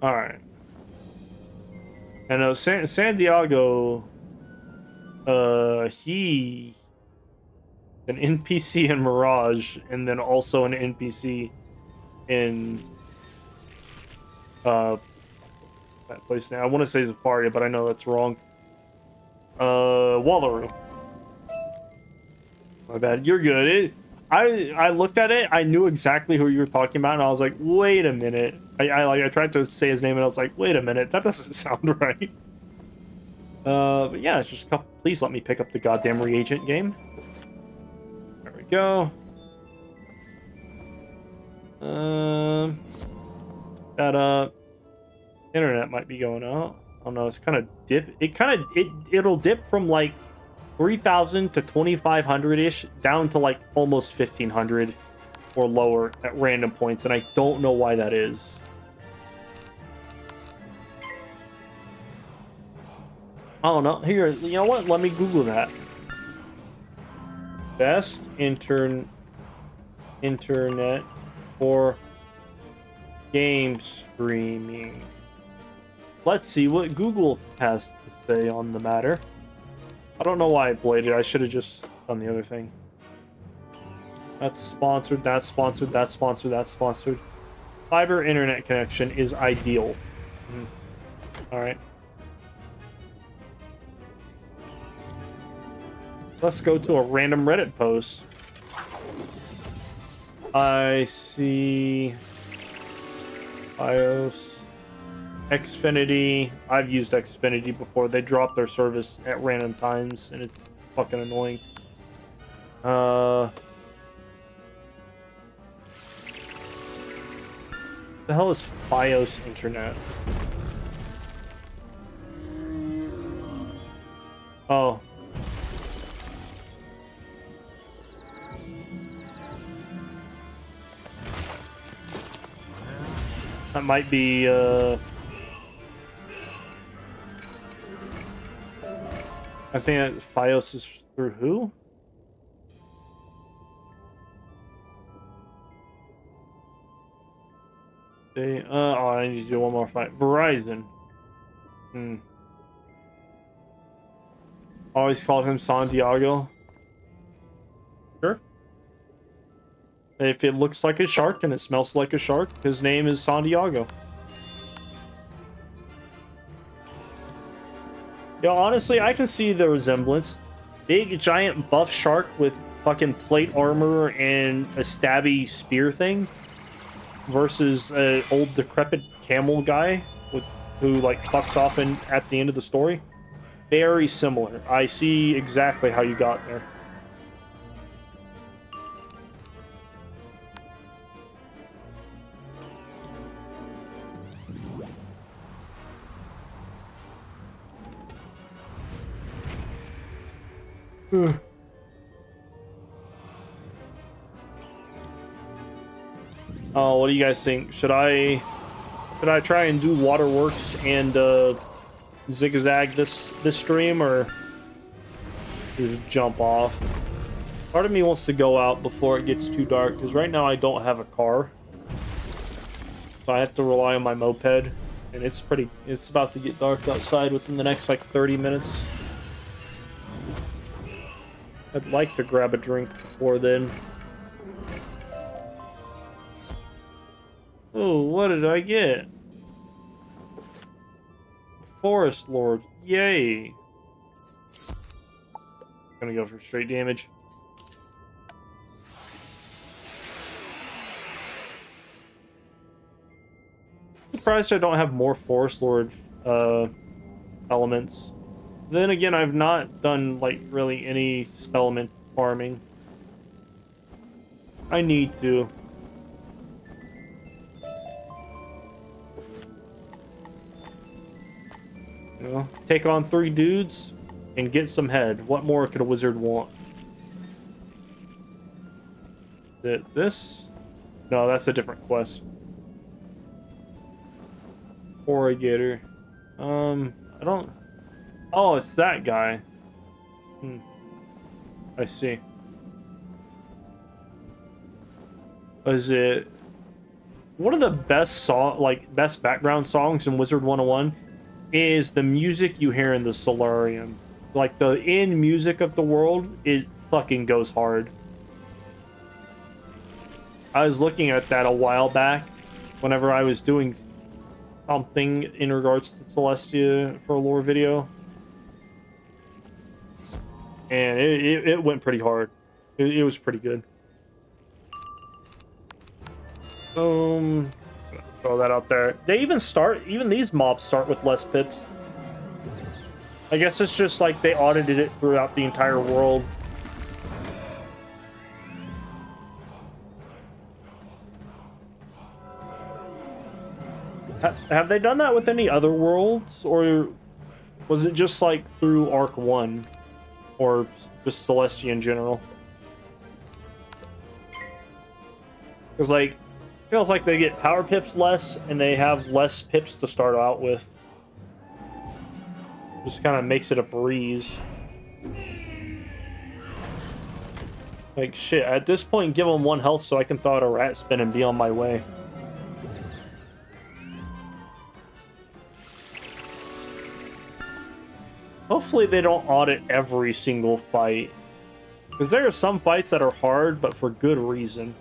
Alright. I know San Diego, he... an NPC in Mirage, and then also an NPC in that place now. I want to say Zafaria, but I know that's wrong. Wallaroo. My bad. You're good. I looked at it. I knew exactly who you were talking about, and I was like, wait a minute. I tried to say his name, and I was like, wait a minute. That doesn't sound right. But yeah, it's just a couple. Please let me pick up the goddamn reagent game. There we go. That internet might be going out. I don't know. It's kind of it'll dip from like 3,000 to 2,500 ish down to like almost 1,500 or lower at random points, and I don't know why that is. I don't know. Here, you know what? Let me Google that. Best internet for game streaming. Let's see what Google has to say on the matter. I don't know why I played it. I should have just done the other thing. That's sponsored, that's sponsored, that's sponsored, that's sponsored. Fiber internet connection is ideal. Alright. Let's go to a random Reddit post. I see iOS, Xfinity. I've used Xfinity before. They drop their service at random times, and it's fucking annoying. The hell is Fios Internet? Oh. That might be, I think that Fios is through who? Okay, oh, I need to do one more fight. Verizon. Always called him Santiago. Sure. If it looks like a shark and it smells like a shark, his name is Santiago. Yo, honestly, I can see the resemblance. Big, giant, buff shark with fucking plate armor and a stabby spear thing versus an old, decrepit camel guy who, like, fucks off at the end of the story. Very similar. I see exactly how you got there. Oh, what do you guys think? Should I try and do Waterworks and zigzag this stream, or just jump off? Part of me wants to go out before it gets too dark, because right now I don't have a car, so I have to rely on my moped, and it's about to get dark outside within the next like 30 minutes. I'd like to grab a drink before then. Oh, what did I get? Forest Lord. Yay. Gonna go for straight damage. Surprised I don't have more Forest Lord elements. Then again, I've not done, like, really any spellment farming. I need to. You know, take on 3 dudes and get some head. What more could a wizard want? Is it this? No, that's a different quest. Corrugator. I don't... Oh, it's that guy. I see. Is it... One of the best best background songs in Wizard101 is the music you hear in the Solarium. Like, the end music of the world, it fucking goes hard. I was looking at that a while back, whenever I was doing something in regards to Celestia for a lore video, and it went pretty hard. It was pretty good. Throw that out there. They even these mobs start with less pips. I guess it's just like they audited it throughout the entire world. Have they done that with any other worlds, or was it just like through Arc 1, or just Celestia in general? Because like, it feels like they get power pips less, and they have less pips to start out with. Just kind of makes it a breeze. Like shit, at this point, give them 1 health so I can throw out a rat spin and be on my way. Hopefully they don't audit every single fight. Because there are some fights that are hard, but for good reason.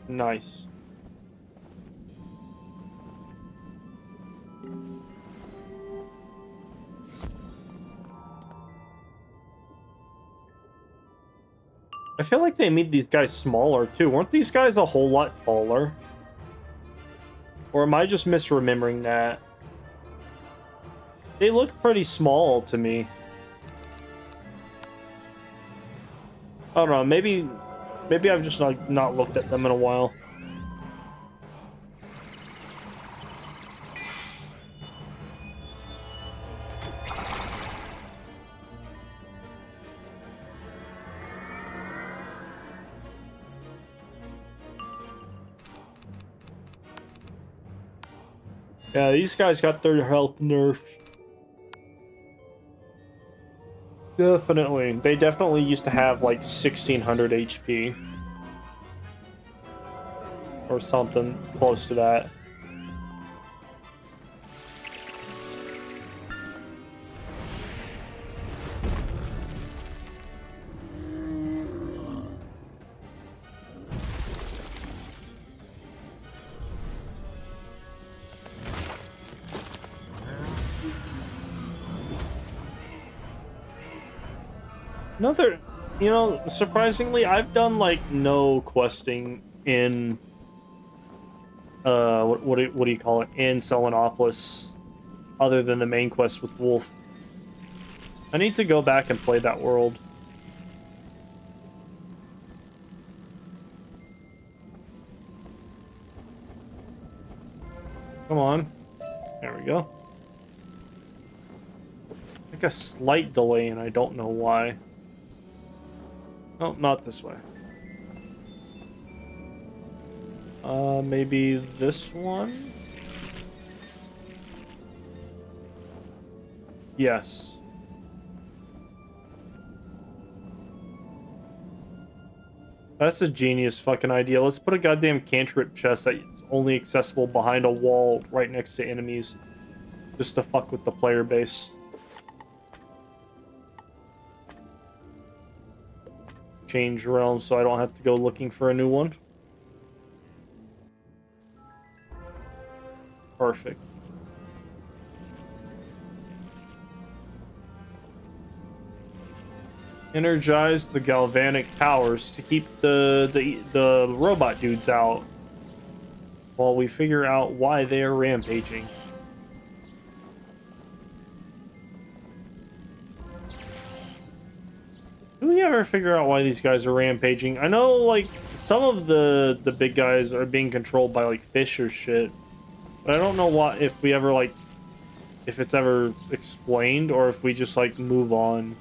Nice. I feel like they made these guys smaller too. Weren't these guys a whole lot taller? Or am I just misremembering that? They look pretty small to me. I don't know, maybe I've just not looked at them in a while. Yeah, these guys got their health nerfed. Definitely. They definitely used to have like 1600 HP. Or something close to that. Another, you know, surprisingly, I've done like no questing in what do you call it, in Selenopolis, other than the main quest with Wolf. I need to go back and play that world. Come on. There we go. Like a slight delay, and I don't know why. Oh, not this way. Maybe this one? Yes. That's a genius fucking idea. Let's put a goddamn cantrip chest that's only accessible behind a wall right next to enemies. Just to fuck with the player base. Change realms so I don't have to go looking for a new one. Perfect. Energize the galvanic powers to keep the robot dudes out while we figure out why they are rampaging. Do we ever figure out why these guys are rampaging? I know, like, some of the big guys are being controlled by, like, fish or shit. But I don't know what, if we ever, like, if it's ever explained, or if we just, like, move on.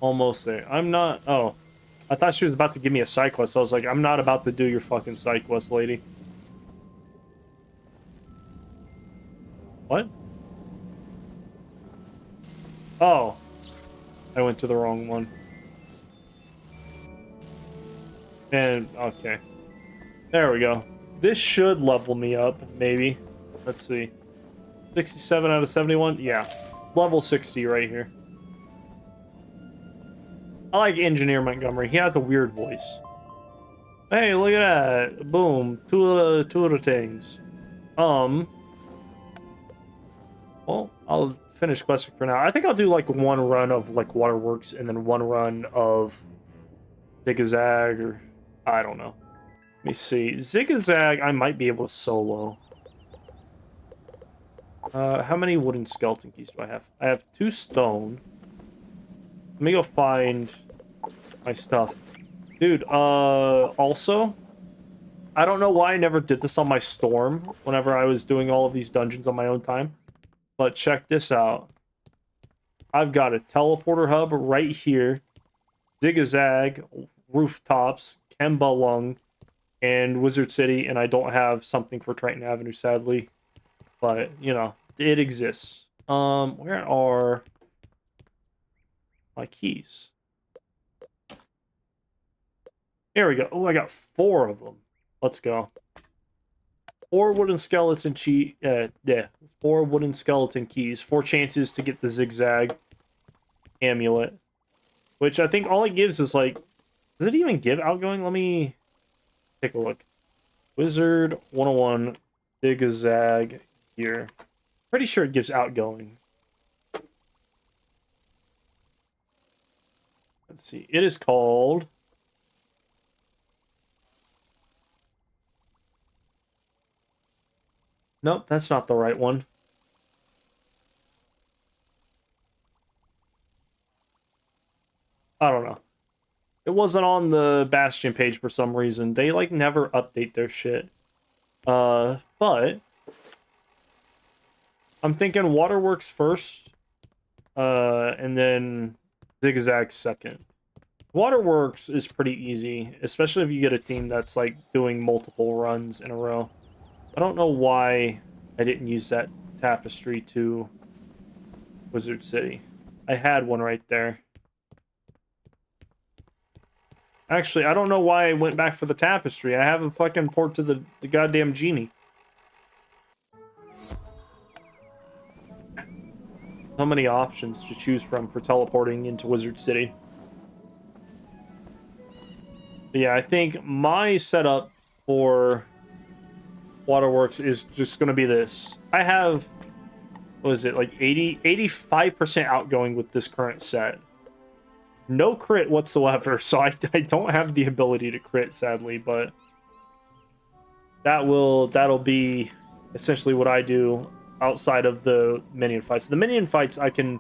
Almost there. I'm not... Oh. I thought she was about to give me a side quest. I was like, I'm not about to do your fucking side quest, lady. What? Oh. I went to the wrong one. And, okay. There we go. This should level me up, maybe. Let's see. 67 out of 71? Yeah. Level 60 right here. I like Engineer Montgomery. He has a weird voice. Hey, look at that. Boom. Two of the things. Well, I'll finish questing for now. I think I'll do like one run of like Waterworks and then one run of Zigzag, or I don't know. Let me see. Zigzag, I might be able to solo. How many wooden skeleton keys do I have? I have 2 stone. Let me go find my stuff. Dude, also, I don't know why I never did this on my Storm whenever I was doing all of these dungeons on my own time. But check this out. I've got a teleporter hub right here. Zigzag, rooftops, Kembalung, and Wizard City, and I don't have something for Triton Avenue, sadly. But, you know, it exists. Where are my keys? Here we go. Oh, I got 4 of them. Let's go. 4 wooden skeleton 4 wooden skeleton keys. 4 chances to get the Zigzag amulet. Which I think all it gives is like... Does it even give outgoing? Let me take a look. Wizard101 Zigzag here. Pretty sure it gives outgoing. Let's see. It is called... Nope, that's not the right one. I don't know. It wasn't on the Bastion page for some reason. They, like, never update their shit. But... I'm thinking Waterworks first. And then Zigzag second. Waterworks is pretty easy. Especially if you get a team that's, like, doing multiple runs in a row. I don't know why I didn't use that tapestry to Wizard City. I had one right there. Actually, I don't know why I went back for the tapestry. I have a fucking port to the goddamn genie. So many options to choose from for teleporting into Wizard City. But yeah, I think my setup for Waterworks is just going to be this. I have, what is it, like 85% outgoing with this current set. No crit whatsoever, so I don't have the ability to crit, sadly, but that'll be essentially what I do outside of the minion fights. The minion fights I can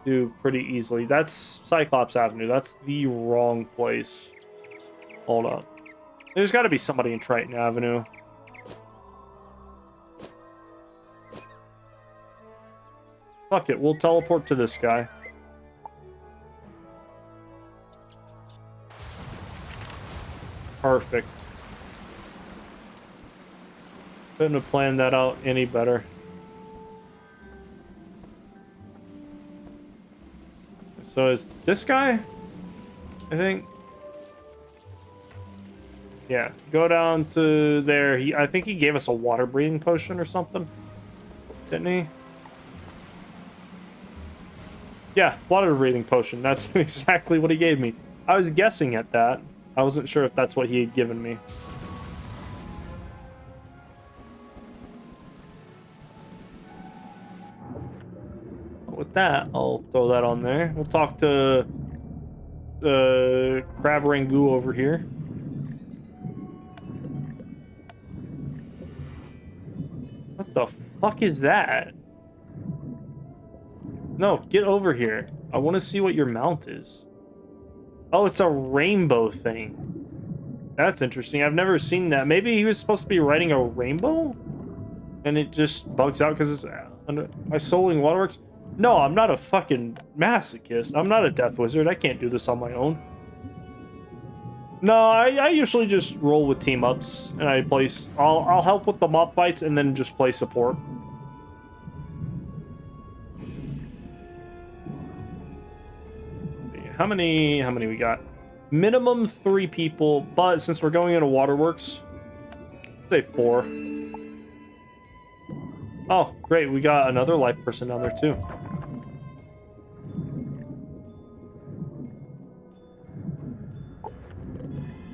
do pretty easily. That's Cyclops Avenue. That's the wrong place. Hold up. There's got to be somebody in Triton Avenue. Fuck it, we'll teleport to this guy. Perfect. Couldn't have planned that out any better. So is this guy? I think. Yeah, go down to there. I think he gave us a water breathing potion or something. Didn't he? Yeah, water breathing potion. That's exactly what he gave me. I was guessing at that. I wasn't sure if that's what he had given me. With that, I'll throw that on there. We'll talk to Crab Rangoon over here. What the fuck is that? No, get over here. I want to see what your mount is. Oh, it's a rainbow thing. That's interesting. I've never seen that. Maybe he was supposed to be riding a rainbow? And it just bugs out because it's under my Souling Waterworks. No, I'm not a fucking masochist. I'm not a death wizard. I can't do this on my own. No, I usually just roll with team ups, and I'll help with the mob fights and then just play support. How many we got? Minimum 3 people, but since we're going into waterworks, say 4. Oh, great, we got another life person down there too.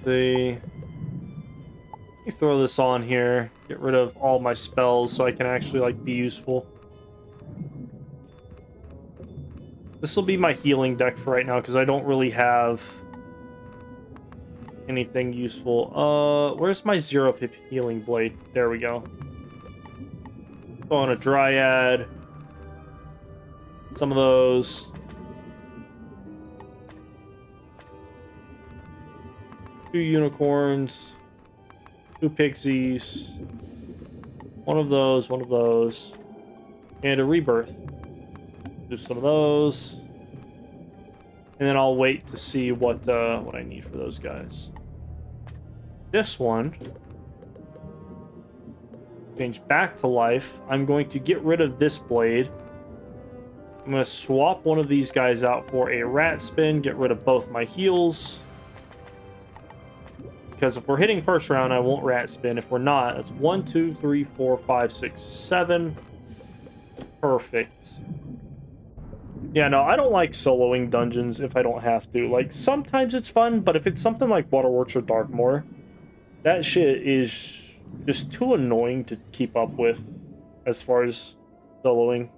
Let me throw this on here, get rid of all my spells so I can actually like be useful. This will be my healing deck for right now because I don't really have anything useful. Where's my 0-pip healing blade? There we go. Throw on a dryad. Some of those. Two unicorns. 2 pixies. One of those. And a rebirth. Do some of those. And then I'll wait to see what I need for those guys. This one. Change back to life. I'm going to get rid of this blade. I'm going to swap one of these guys out for a rat spin. Get rid of both my heals. Because if we're hitting first round, I won't rat spin. If we're not, that's 1, 2, 3, 4, 5, 6, 7. Perfect. Yeah, no, I don't like soloing dungeons if I don't have to. Like, sometimes it's fun, but if it's something like Waterworks or Darkmoor, that shit is just too annoying to keep up with as far as soloing.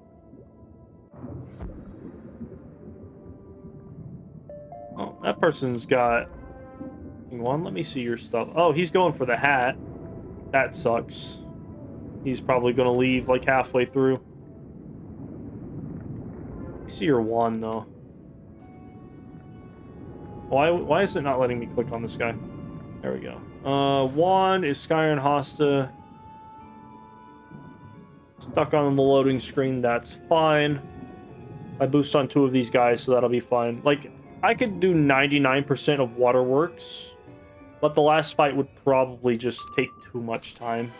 Oh, that person's got... Hang on, let me see your stuff. Oh, he's going for the hat. That sucks. He's probably going to leave like halfway through. I see your wand, though. Why is it not letting me click on this guy? There we go. Wand is Skyrim Hosta. Stuck on the loading screen, that's fine. I boost on 2 of these guys, so that'll be fine. Like, I could do 99% of Waterworks, but the last fight would probably just take too much time.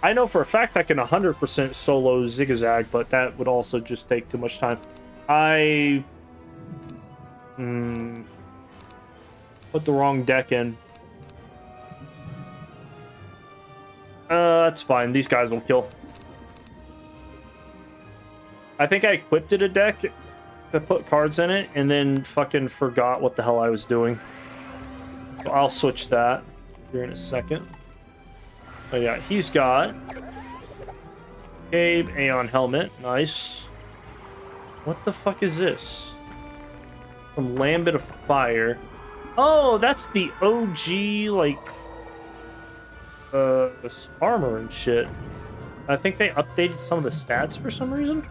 I know for a fact I can 100% solo Zigzag, but that would also just take too much time. I put the wrong deck in. That's fine. These guys will kill. I think I equipped it a deck to put cards in it and then fucking forgot what the hell I was doing. So I'll switch that here in a second. Oh yeah, he's got Gabe, Aeon Helmet. Nice. What the fuck is this? From Lambit of Fire. Oh, that's the OG, like, armor and shit. I think they updated some of the stats for some reason.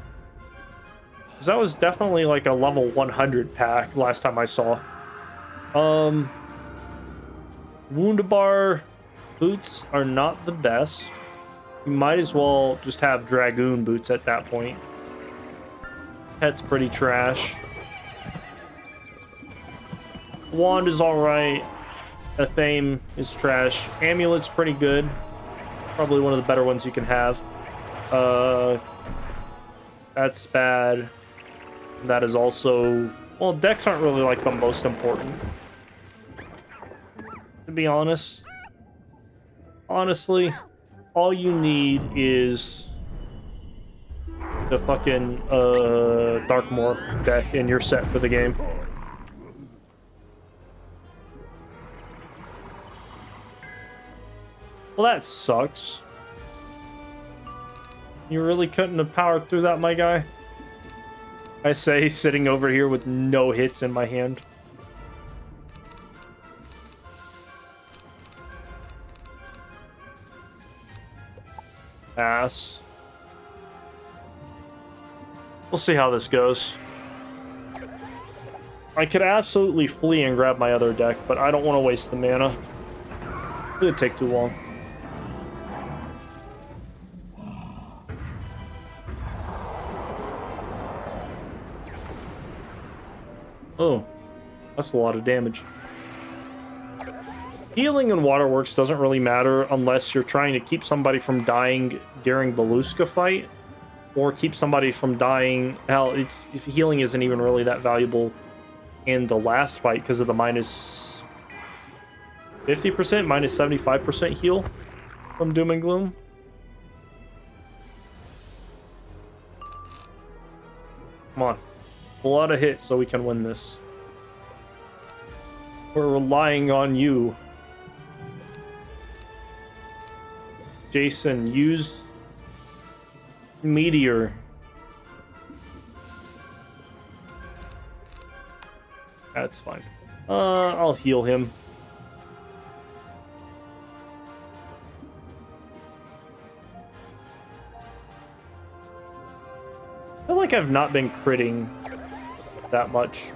Because that was definitely like a level 100 pack last time I saw. Woundabar boots are not the best. You might as well just have Dragoon boots at that point. Pet's pretty trash. Wand is alright. Athame is trash. Amulet's pretty good. Probably one of the better ones you can have. That's bad. That is also... Well, decks aren't really like the most important. To be honest. Honestly, all you need is the fucking Darkmoor deck and you're set for the game. Well, that sucks. You really couldn't have powered through that, my guy? I say, sitting over here with no hits in my hand. Pass. We'll see how this goes. I could absolutely flee and grab my other deck, but I don't want to waste the mana. It would take too long. Oh, that's a lot of damage. Healing in Waterworks doesn't really matter unless you're trying to keep somebody from dying during the Luska fight, or keep somebody from dying. Hell, healing isn't even really that valuable in the last fight because of the minus 50%, minus 75% heal from Doom and Gloom. Come on. A lot of hits so we can win this. We're relying on you. Jason, use Meteor. That's fine. I'll heal him. I feel like I've not been critting that much.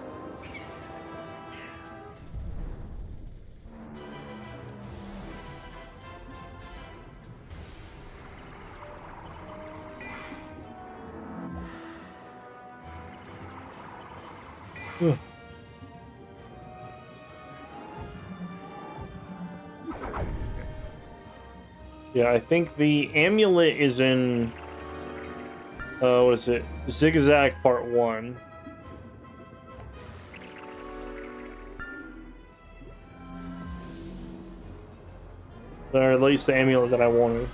Ugh. Yeah, I think the amulet is in what is it? Zigzag Part 1. Or at least the amulet that I wanted.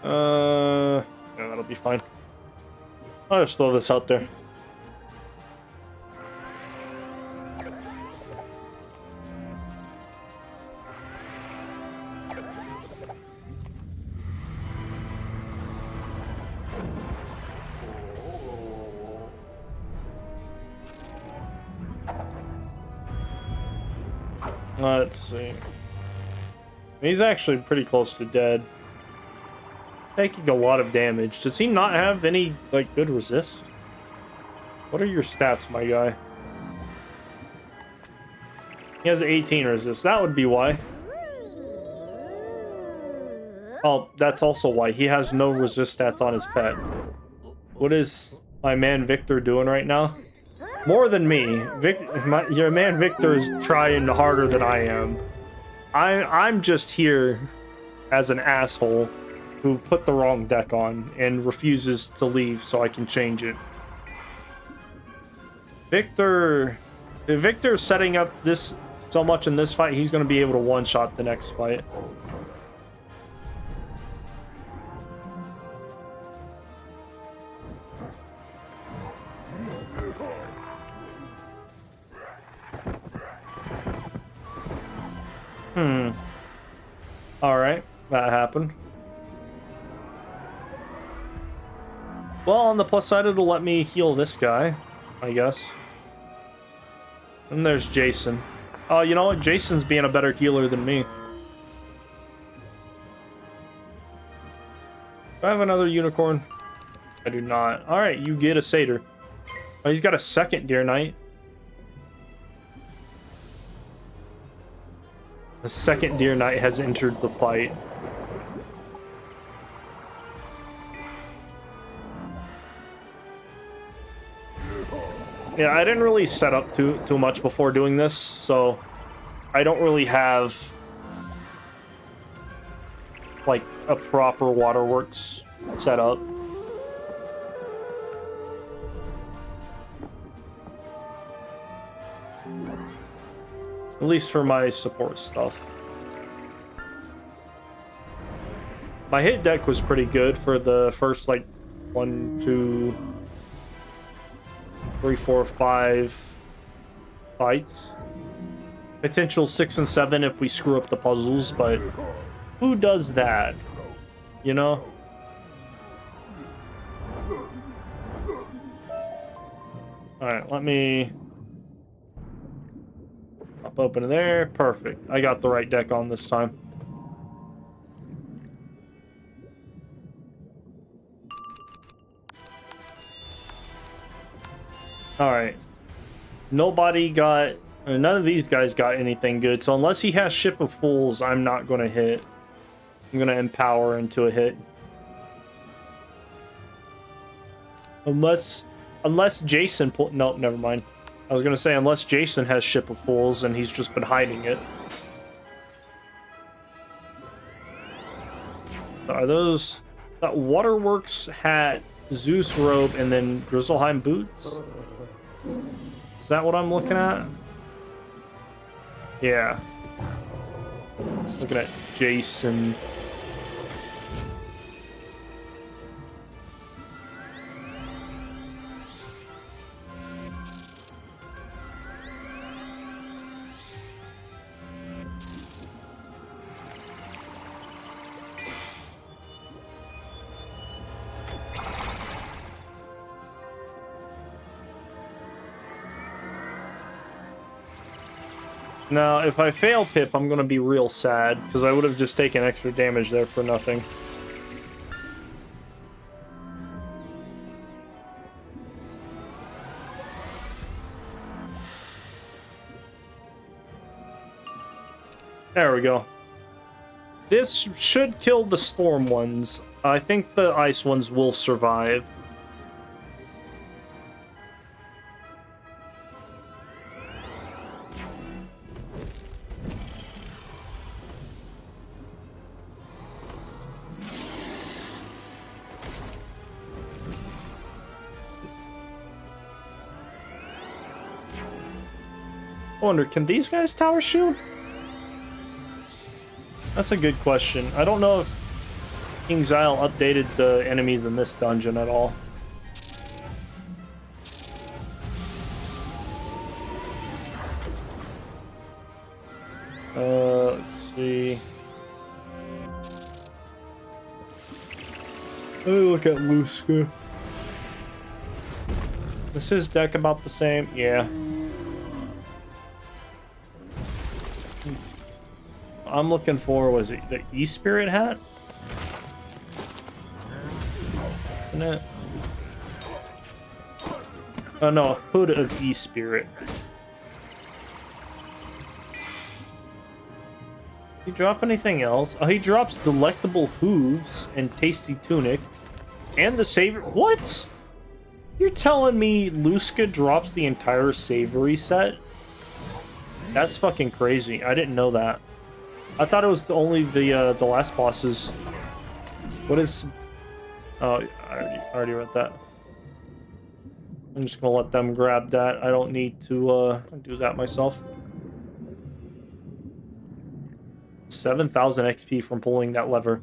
Yeah, that'll be fine. I'll just throw this out there. Let's see. He's actually pretty close to dead. Taking a lot of damage. Does he not have any, like, good resist? What are your stats, my guy? He has 18 resist. That would be why. Oh, that's also why. He has no resist stats on his pet. What is my man Victor doing right now? More than me. Your man Victor is trying harder than I am. I'm just here as an asshole who put the wrong deck on and refuses to leave so I can change it. If Victor's setting up this so much in this fight, he's going to be able to one-shot the next fight. Alright, that happened. Well, on the plus side, it'll let me heal this guy, I guess. And there's Jason. Oh, you know what? Jason's being a better healer than me. Do I have another unicorn? I do not. Alright, you get a satyr. Oh, he's got a second Deer Knight. The second Deer Knight has entered the fight. Yeah, I didn't really set up too much before doing this, so I don't really have like a proper waterworks set up. At least for my support stuff. My hit deck was pretty good for the first, like, 1, 2, 3, 4, 5 fights. Potential 6 and 7 if we screw up the puzzles, but who does that? You know? Alright, let me pop open there. Perfect. I got the right deck on this time. Alright. Nobody got... None of these guys got anything good, so unless he has Ship of Fools, I'm not going to hit. I'm going to empower into a hit. Unless Jason... Nope, never mind. I was going to say, unless Jason has Ship of Fools and he's just been hiding it. Are those... That Waterworks hat, Zeus robe, and then Grizzleheim boots? Is that what I'm looking at? Yeah. Looking at Jason. Now, if I fail Pip, I'm gonna be real sad, because I would have just taken extra damage there for nothing. There we go. This should kill the storm ones. I think the ice ones will survive. I wonder, can these guys tower shield? That's a good question. I don't know if King's Isle updated the enemies in this dungeon at all. Let's see. Let me look at Luska. Is his deck about the same? Yeah. I'm looking for, was it the E-Spirit hat? Isn't it? Oh no, Hood of E-Spirit. He drop anything else? Oh, he drops Delectable Hooves and Tasty Tunic. And the Savor... What? You're telling me Luska drops the entire Savory set? That's fucking crazy. I didn't know that. I thought it was only the last bosses. What is... Oh, I already read that. I'm just gonna let them grab that. I don't need to do that myself. 7,000 XP from pulling that lever.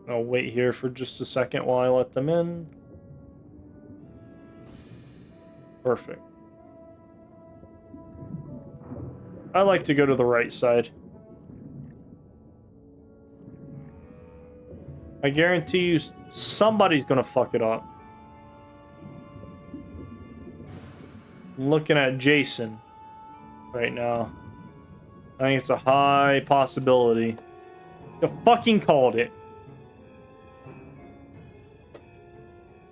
I'll wait here for just a second while I let them in. Perfect. I like to go to the right side. I guarantee you somebody's gonna fuck it up. I'm looking at Jason right now. I think it's a high possibility. You fucking called it.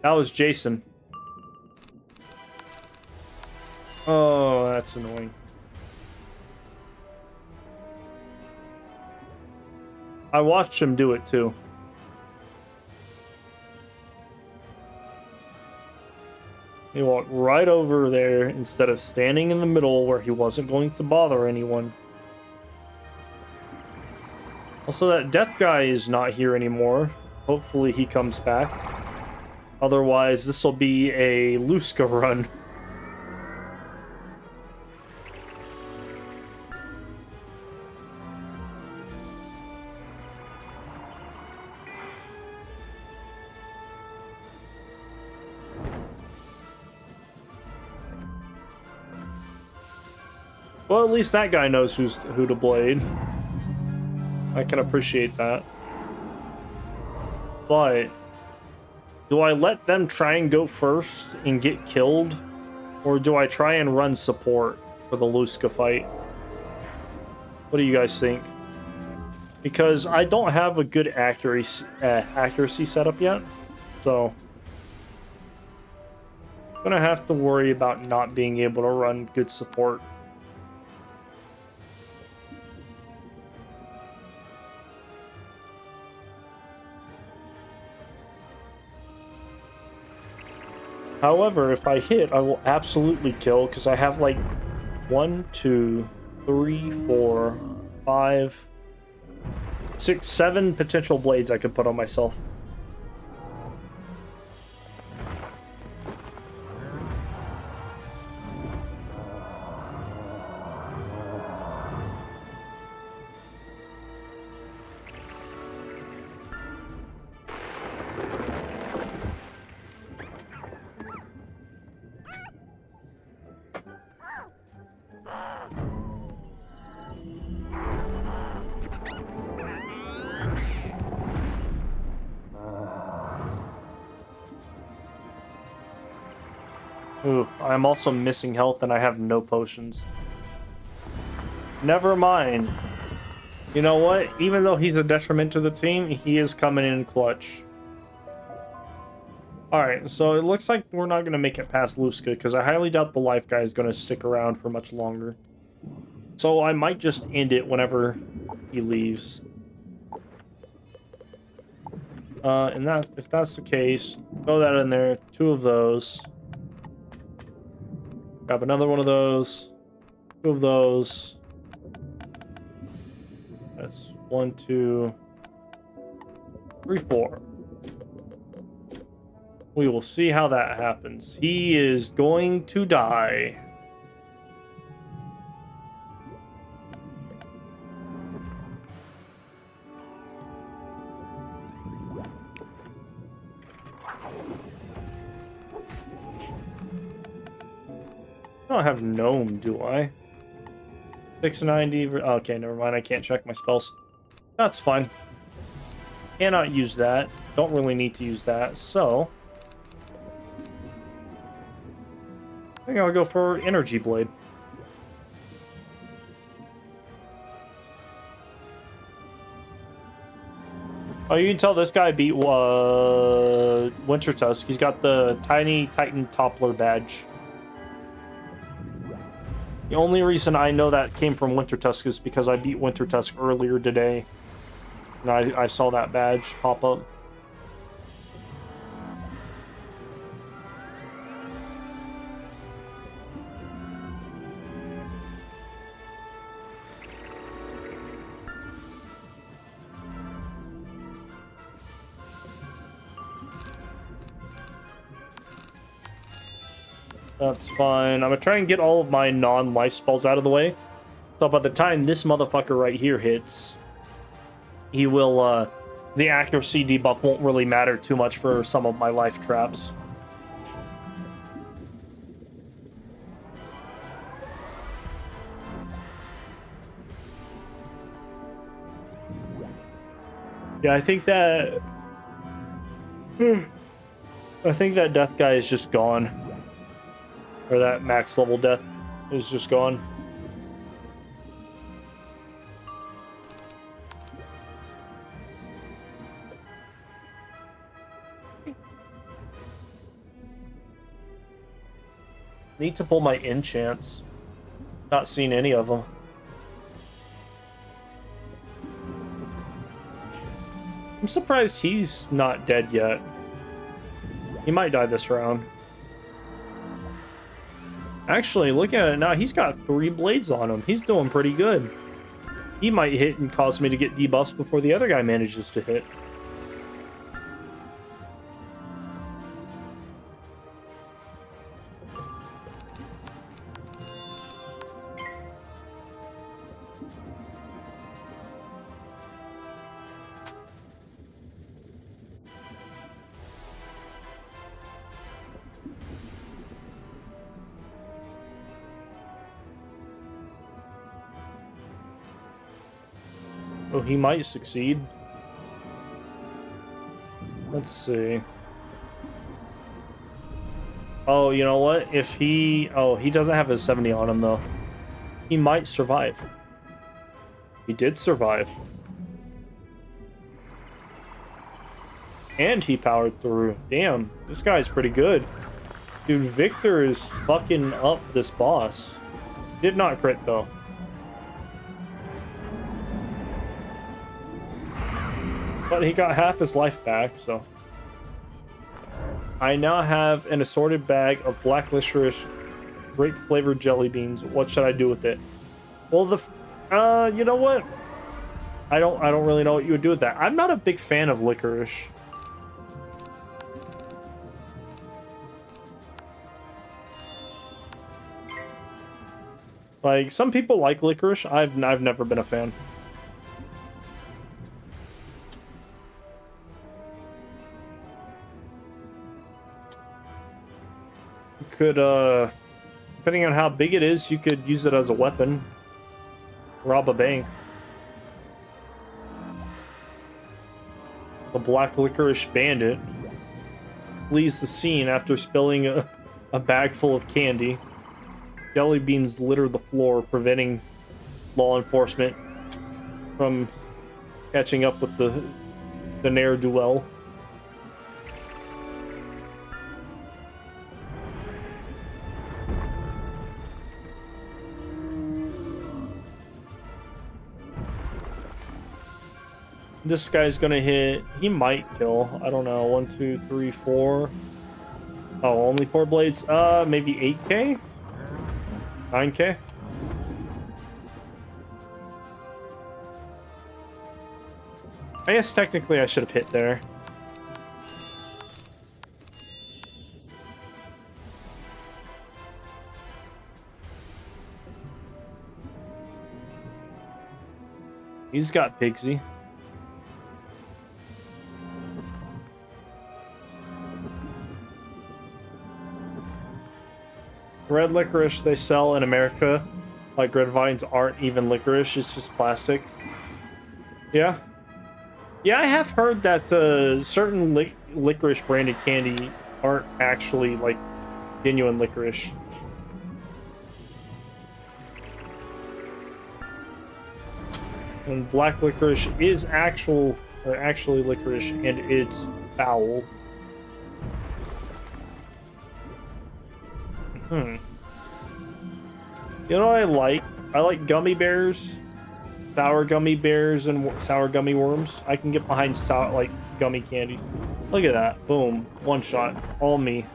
That was Jason. Oh, that's annoying. I watched him do it too. He walked right over there instead of standing in the middle where he wasn't going to bother anyone. Also, that death guy is not here anymore. Hopefully he comes back. Otherwise, this will be a Luska run. Well, at least that guy knows who to blade. I can appreciate that. But do I let them try and go first and get killed? Or do I try and run support for the Luska fight? What do you guys think? because I don't have a good accuracy setup yet, so I'm gonna have to worry about not being able to run good support. However, if I hit, I will absolutely kill, because I have like 1, 2, 3, 4, 5, 6, 7 potential blades I could put on myself. Ooh, I'm also missing health and I have no potions. Never mind. You know what? Even though he's a detriment to the team, he is coming in clutch. Alright, so it looks like we're not going to make it past Luska, because I highly doubt the life guy is going to stick around for much longer. So I might just end it whenever he leaves. And that, if that's the case, throw that in there. 2 of those. Grab another one of those. 2 of those. That's 1, 2, 3, 4. We will see how that happens. He is going to die. I don't have Gnome, do I? 690. Okay, never mind. I can't check my spells. That's fine. Cannot use that. Don't really need to use that. So I think I'll go for Energy Blade. Oh, you can tell this guy beat Winter Tusk. He's got the Tiny Titan Toppler badge. The only reason I know that came from Winter Tusk is because I beat Winter Tusk earlier today. And I saw that badge pop up. That's fine. I'm gonna try and get all of my non-life spells out of the way. So by the time this motherfucker right here hits, he will, the accuracy debuff won't really matter too much for some of my life traps. Yeah, I think that death guy is just gone. Or that max level death is just gone. Need to pull my enchants. Not seen any of them. I'm surprised he's not dead yet. He might die this round. Actually, looking at it now, he's got 3 blades on him. He's doing pretty good. He might hit and cause me to get debuffs before the other guy manages to hit. Oh, he might succeed. Let's see. Oh, you know what? If he... Oh, he doesn't have his 70 on him, though. He might survive. He did survive. And he powered through. Damn, this guy's pretty good. Dude, Victor is fucking up this boss. Did not crit, though. But he got half his life back, so... I now have an assorted bag of black licorice, grape-flavored jelly beans. What should I do with it? Well, you know what? I don't really know what you would do with that. I'm not a big fan of licorice. Like, some people like licorice. I've never been a fan. You could, depending on how big it is, you could use it as a weapon. Rob a bank. The black licorice bandit flees the scene after spilling a bag full of candy. Jelly beans litter the floor, preventing law enforcement from catching up with the ne'er-do-well. This guy's gonna hit. He might kill. I don't know. 1, 2, 3, 4. Oh, only 4 blades. Maybe 8k? 9k? I guess technically I should have hit there. He's got Pigsy. Red licorice they sell in America, like red vines, aren't even licorice, it's just plastic. Yeah. Yeah, I have heard that certain licorice branded candy aren't actually like genuine licorice. And black licorice is actually licorice, and it's foul. You know what I like? I like gummy bears, sour gummy bears, and sour gummy worms. I can get behind sour, like, gummy candies. Look at that. Boom. One shot. All me.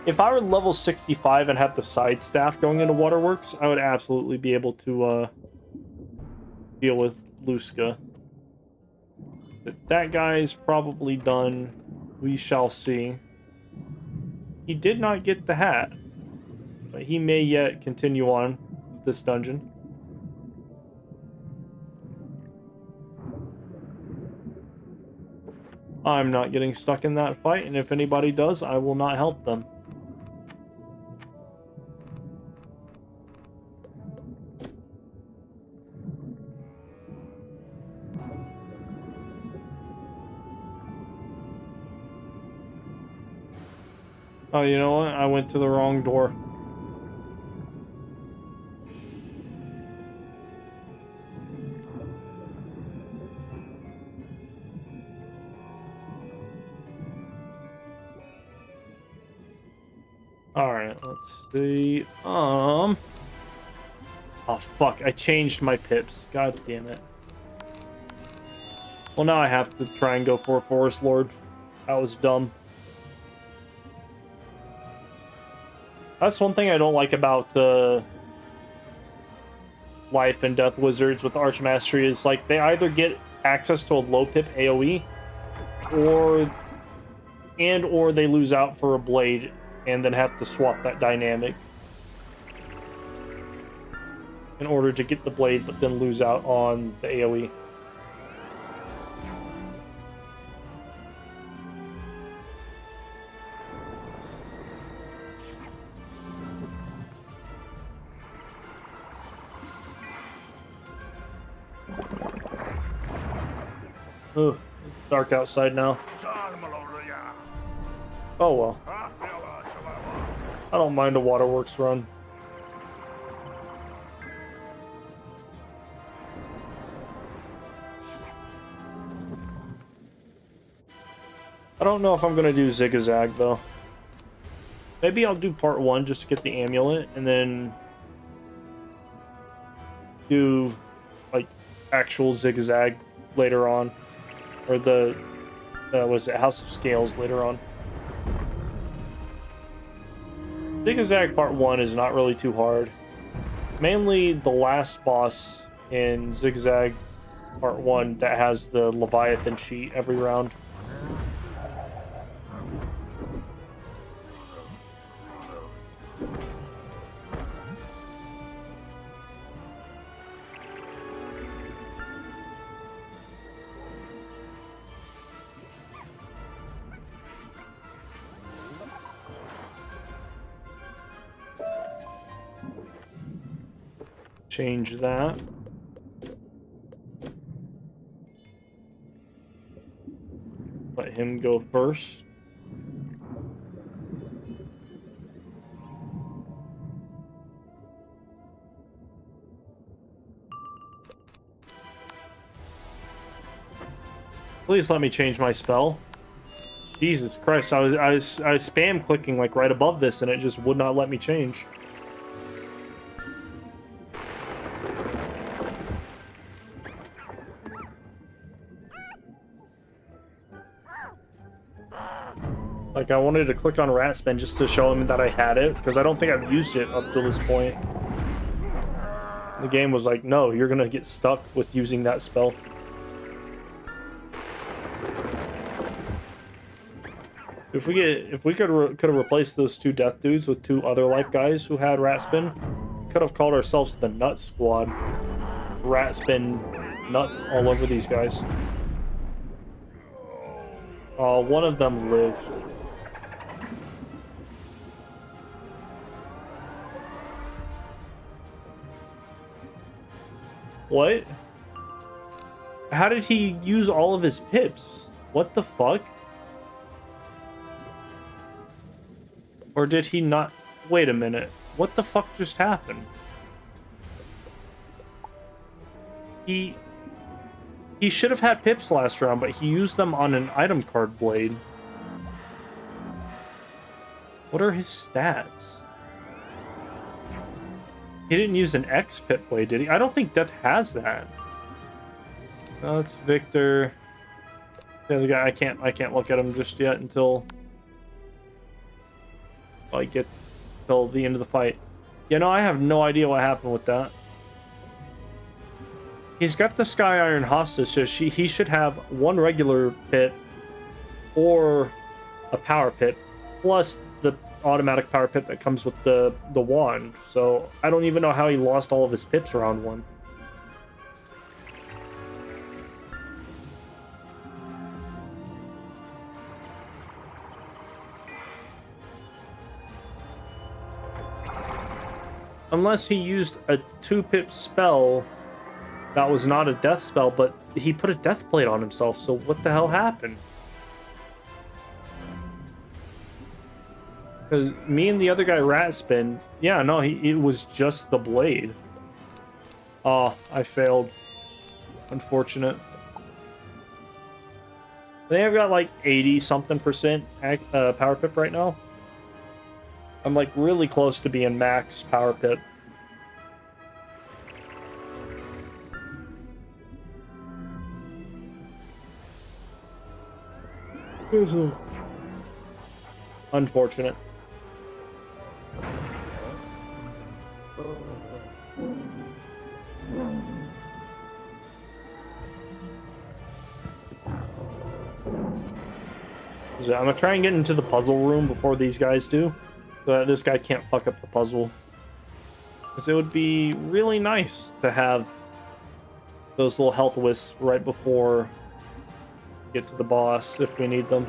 If I were level 65 and had the side staff going into Waterworks, I would absolutely be able to deal with Luska. But that guy's probably done. We shall see. He did not get the hat, but he may yet continue on with this dungeon. I'm not getting stuck in that fight, and if anybody does, I will not help them. Oh, you know what? I went to the wrong door. Alright, let's see. Oh, fuck. I changed my pips. God damn it. Well, now I have to try and go for a Forest Lord. That was dumb. That's one thing I don't like about Life and Death Wizards with Archmastery is, like, they either get access to a low pip AoE or they lose out for a blade and then have to swap that dynamic in order to get the blade but then lose out on the AoE. Ugh, it's dark outside now. Oh well. I don't mind a waterworks run. I don't know if I'm gonna do zigzag though. Maybe I'll do part 1 just to get the amulet, and then do like actual zigzag later on, or the was it House of Scales later on. Zigzag part 1 is not really too hard. Mainly the last boss in Zigzag part 1 that has the Leviathan cheat every round. Change that. Let him go first. Please let me change my spell. Jesus Christ, I was spam clicking like right above this and it just would not let me change. Like, I wanted to click on Rat Spin just to show him that I had it, because I don't think I've used it up to this point. The game was like, no, you're gonna get stuck with using that spell. If we could have replaced those 2 death dudes with 2 other life guys who had Rat Spin, could have called ourselves the Nut Squad. Rat Spin nuts all over these guys. One of them lived. What? How did he use all of his pips? What the fuck? Or did he not? Wait a minute. What the fuck just happened? He should have had pips last round, but he used them on an item card blade. What are his stats? He didn't use an X pip blade, did he? I don't think Death has that. No, it's Victor. The other guy, I can't look at him just yet until I get till the end of the fight. You know, I have no idea what happened with that. He's got the Sky Iron hostage, so he should have 1 regular pit or a power pit, plus the automatic power pit that comes with the wand. So I don't even know how he lost all of his pips round 1. Unless he used a 2-pip spell that was not a death spell, but he put a death plate on himself, so what the hell happened? Because me and the other guy Rat Spin, yeah, no, it was just the blade. Oh, I failed. Unfortunate. I think I've got like 80-something% power pip right now. I'm like really close to being max power pip. Unfortunate. I'm gonna try and get into the puzzle room before these guys do, so that this guy can't fuck up the puzzle. Because it would be really nice to have those little health wisps right before we get to the boss if we need them.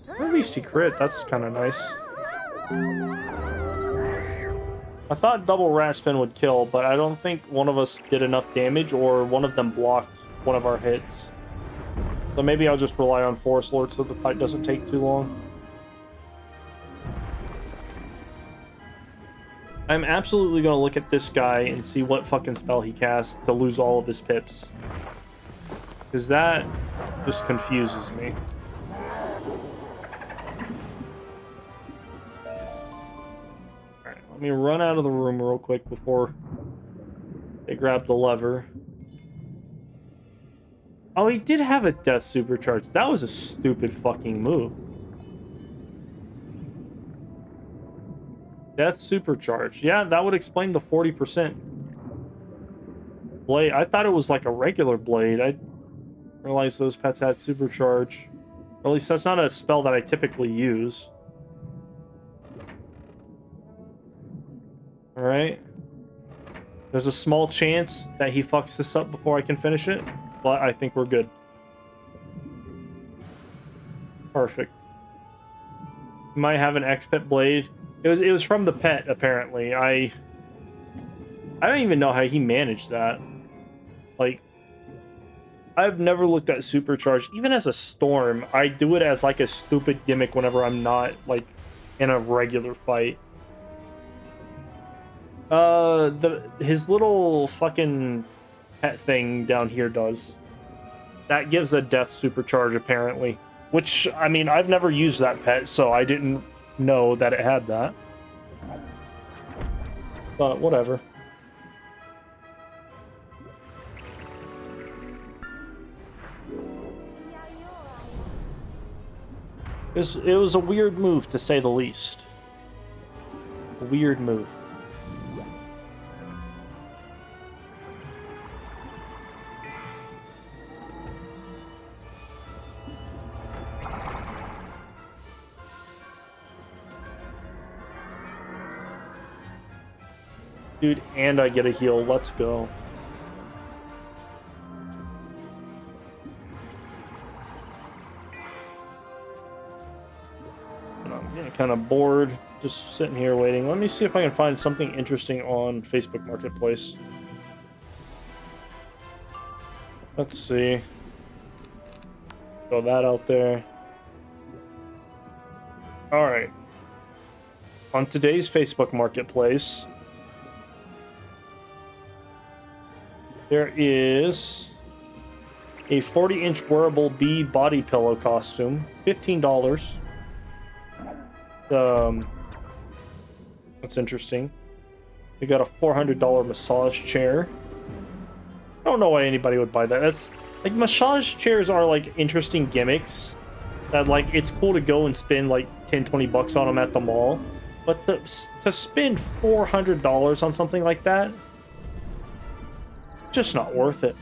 Or at least he crit, that's kind of nice. I thought double Rat Spin would kill, but I don't think one of us did enough damage, or one of them blocked one of our hits. So maybe I'll just rely on Forest Lord so the fight doesn't take too long. I'm absolutely gonna look at this guy and see what fucking spell he casts to lose all of his pips. Because that just confuses me. Alright, let me run out of the room real quick before they grab the lever. Oh, he did have a death supercharge. That was a stupid fucking move. Death supercharge. Yeah, that would explain the 40% blade. I thought it was like a regular blade. I realized those pets had supercharge. Or at least that's not a spell that I typically use. Alright. There's a small chance that he fucks this up before I can finish it, but I think we're good. Perfect. He might have an X-Pet blade. It was from the pet, apparently. I don't even know how he managed that. Like, I've never looked at supercharge. Even as a storm, I do it as like a stupid gimmick whenever I'm not like in a regular fight. His little fucking pet thing down here does. That gives a death supercharge apparently. Which, I mean, I've never used that pet, so I didn't know that it had that. But whatever. It was a weird move, to say the least. A weird move. Dude, and I get a heal. Let's go. And I'm getting kind of bored just sitting here waiting. Let me see if I can find something interesting on Facebook Marketplace. Let's see. Throw that out there. All right. On today's Facebook Marketplace, there is a 40-inch wearable bee body pillow costume, $15. That's interesting. We got a $400 massage chair. I don't know why anybody would buy that. That's like, massage chairs are like interesting gimmicks that like it's cool to go and spend like 10-20 bucks on them at the mall, but to spend $400 on something like that, just not worth it.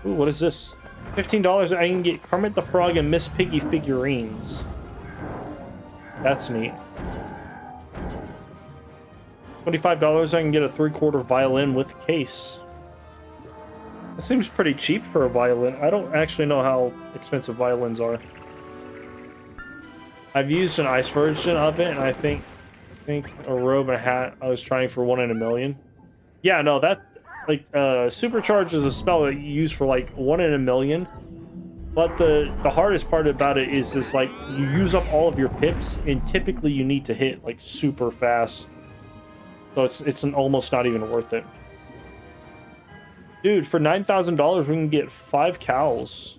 Ooh, what is this? $15, I can get Kermit the Frog and Miss Piggy figurines. That's neat. $25, I can get a 3/4 violin with case. That seems pretty cheap for a violin. I don't actually know how expensive violins are. I've used an ice version of it, and I think a robe and a hat I was trying for 1 in a million. Yeah, no, that like supercharge is a spell that you use for like 1 in a million. But the hardest part about it is this, like, you use up all of your pips, and typically you need to hit like super fast. So it's almost not even worth it. Dude, for $9,000 we can get 5 cows.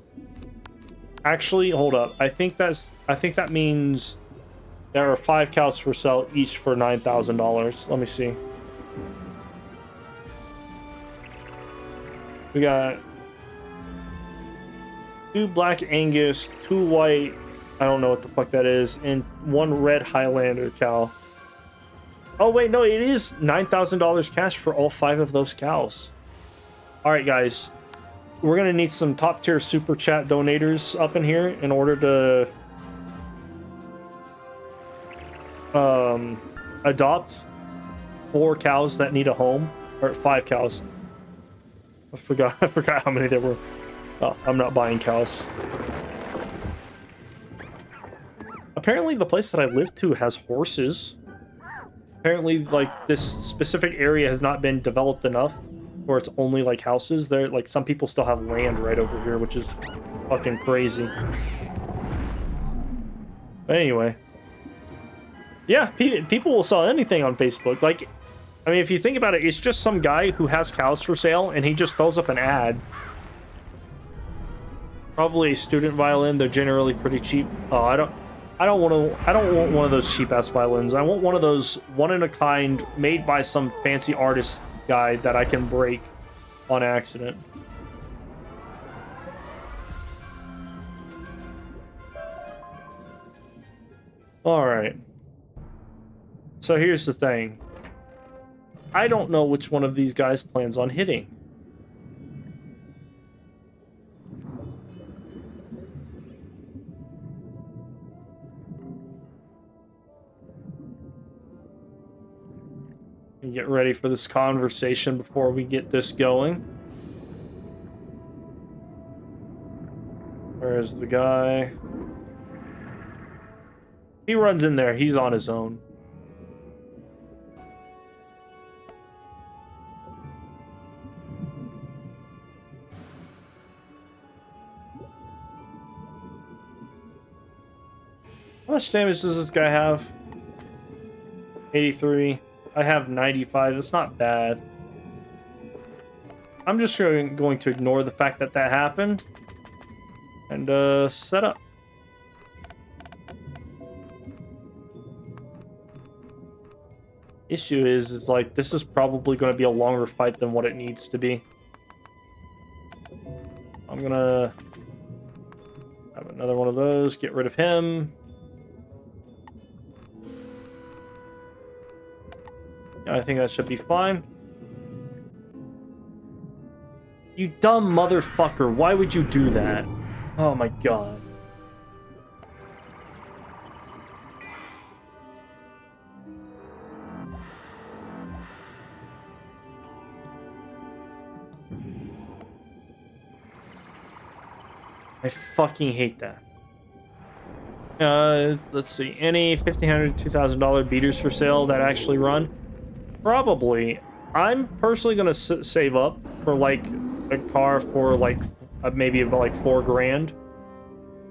Actually, hold up. I think that means there are 5 cows for sale, each for $9,000. Let me see. We got 2 black Angus, 2 white, I don't know what the fuck that is, and 1 red Highlander cow. Oh wait, no, it is $9,000 cash for all 5 of those cows. All right, guys, we're gonna need some top tier super chat donators up in here in order to adopt 4 cows that need a home, or 5 cows. I forgot how many there were. Oh, I'm not buying cows. Apparently the place that I live to has horses. Apparently, like, this specific area has not been developed enough where it's only like houses. There, like, some people still have land right over here, which is fucking crazy. But anyway. Yeah, people will sell anything on Facebook. Like, I mean, if you think about it, it's just some guy who has cows for sale, and he just throws up an ad. Probably a student violin. They're generally pretty cheap. Oh, I don't want one of those cheap ass violins. I want one of those one in a kind, made by some fancy artist guy that I can break on accident. All right. So here's the thing. I don't know which one of these guys plans on hitting. Get ready for this conversation before we get this going. Where's the guy? He runs in there. He's on his own. How much damage does this guy have? 83. I have 95. It's not bad. I'm just going to ignore the fact that that happened. And set up. Issue is like, this is probably going to be a longer fight than what it needs to be. I'm gonna have another one of those. Get rid of him. I think that should be fine. You dumb motherfucker. Why would you do that? Oh my god. I fucking hate that. Let's see. Any $1,500, $2,000 beaters for sale that actually run? Probably. I'm personally gonna save up for like a car for like maybe about like $4 grand.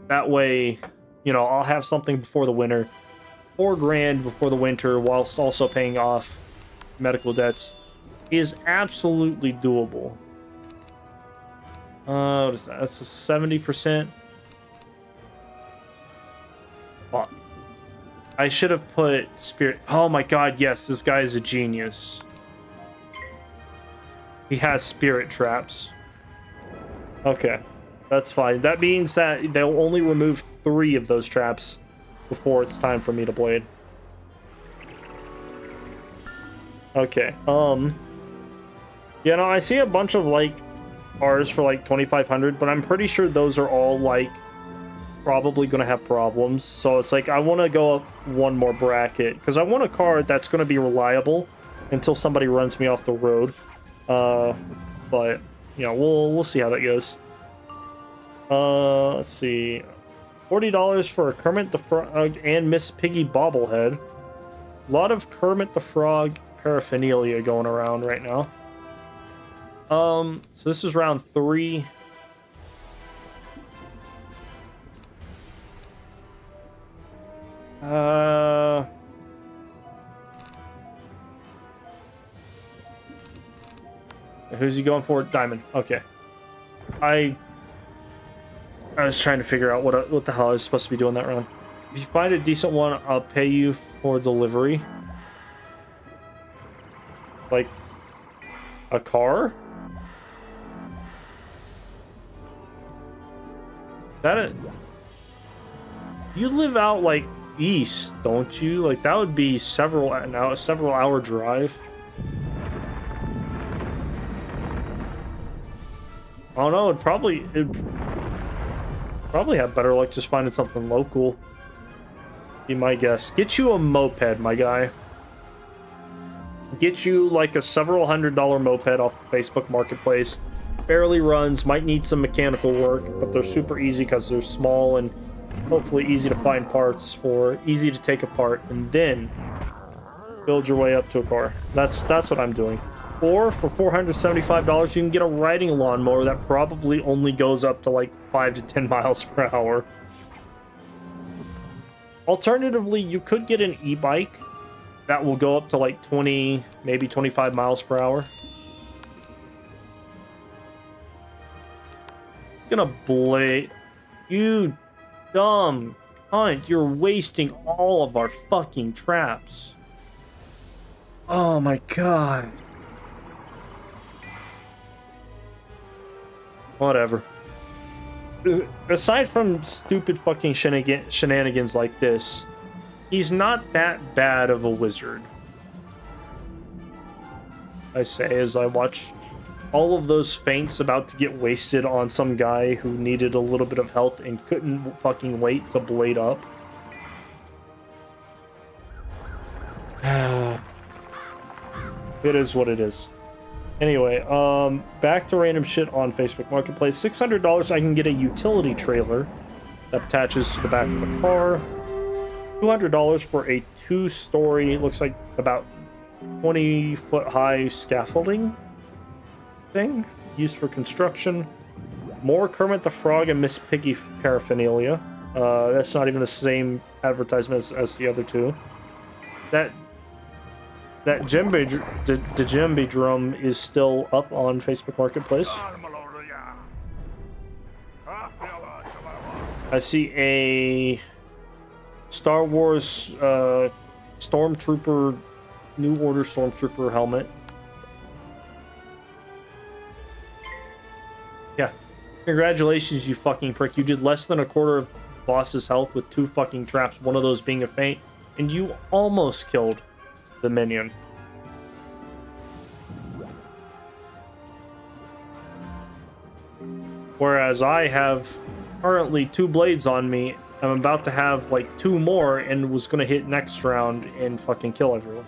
That way, you know, I'll have something before the winter. $4 grand before the winter, whilst also paying off medical debts, is absolutely doable. What is that? That's a 70%. Fuck. I should have put spirit. Oh my god, yes, this guy is a genius. He has spirit traps. Okay, that's fine. That means that they'll only remove 3 of those traps before it's time for me to blade. Okay, yeah, no, I see a bunch of like cars for like 2,500, but I'm pretty sure those are all like probably gonna have problems. So it's like I want to go up one more bracket because I want a car that's gonna be reliable until somebody runs me off the road. But you know, we'll see how that goes. Let's see, $40 for a Kermit the Frog and Miss Piggy bobblehead. A lot of Kermit the Frog paraphernalia going around right now. So this is round 3. Who's he going for? Diamond. Okay. I was trying to figure out what the hell I was supposed to be doing that round. If you find a decent one, I'll pay you for delivery. Like a car? That it? You live out like east, don't you? Like that would be several hour drive. I don't know. It'd probably have better luck just finding something local. Be my guess. Get you a moped, my guy. Get you like a several $100 moped off Facebook Marketplace. Barely runs, might need some mechanical work, but they're super easy because they're small and hopefully easy to find parts for, easy to take apart, and then build your way up to a car. That's what I'm doing. Or for $475, you can get a riding lawnmower that probably only goes up to like 5 to 10 miles per hour. Alternatively, you could get an e-bike that will go up to like 20, maybe 25 miles per hour. Gonna blade. You dumb cunt. You're wasting all of our fucking traps. Oh my god. Whatever. Aside from stupid fucking shenanigans like this, he's not that bad of a wizard. I say as I watch all of those feints about to get wasted on some guy who needed a little bit of health and couldn't fucking wait to blade up. It is what it is. Anyway, back to random shit on Facebook Marketplace. $600, I can get a utility trailer that attaches to the back of the car. $200 for a 2-story, looks like about 20-foot high scaffolding thing used for construction. More Kermit the Frog and Miss Piggy paraphernalia. That's not even the same advertisement as the other two. That djembe drum is still up on Facebook Marketplace. I see a Star Wars Stormtrooper, New Order Stormtrooper helmet. Yeah. Congratulations, you fucking prick. You did less than a quarter of boss's health with 2 fucking traps, one of those being a feint, and you almost killed the minion. Whereas I have currently 2 blades on me. I'm about to have like 2 more and was gonna hit next round and fucking kill everyone.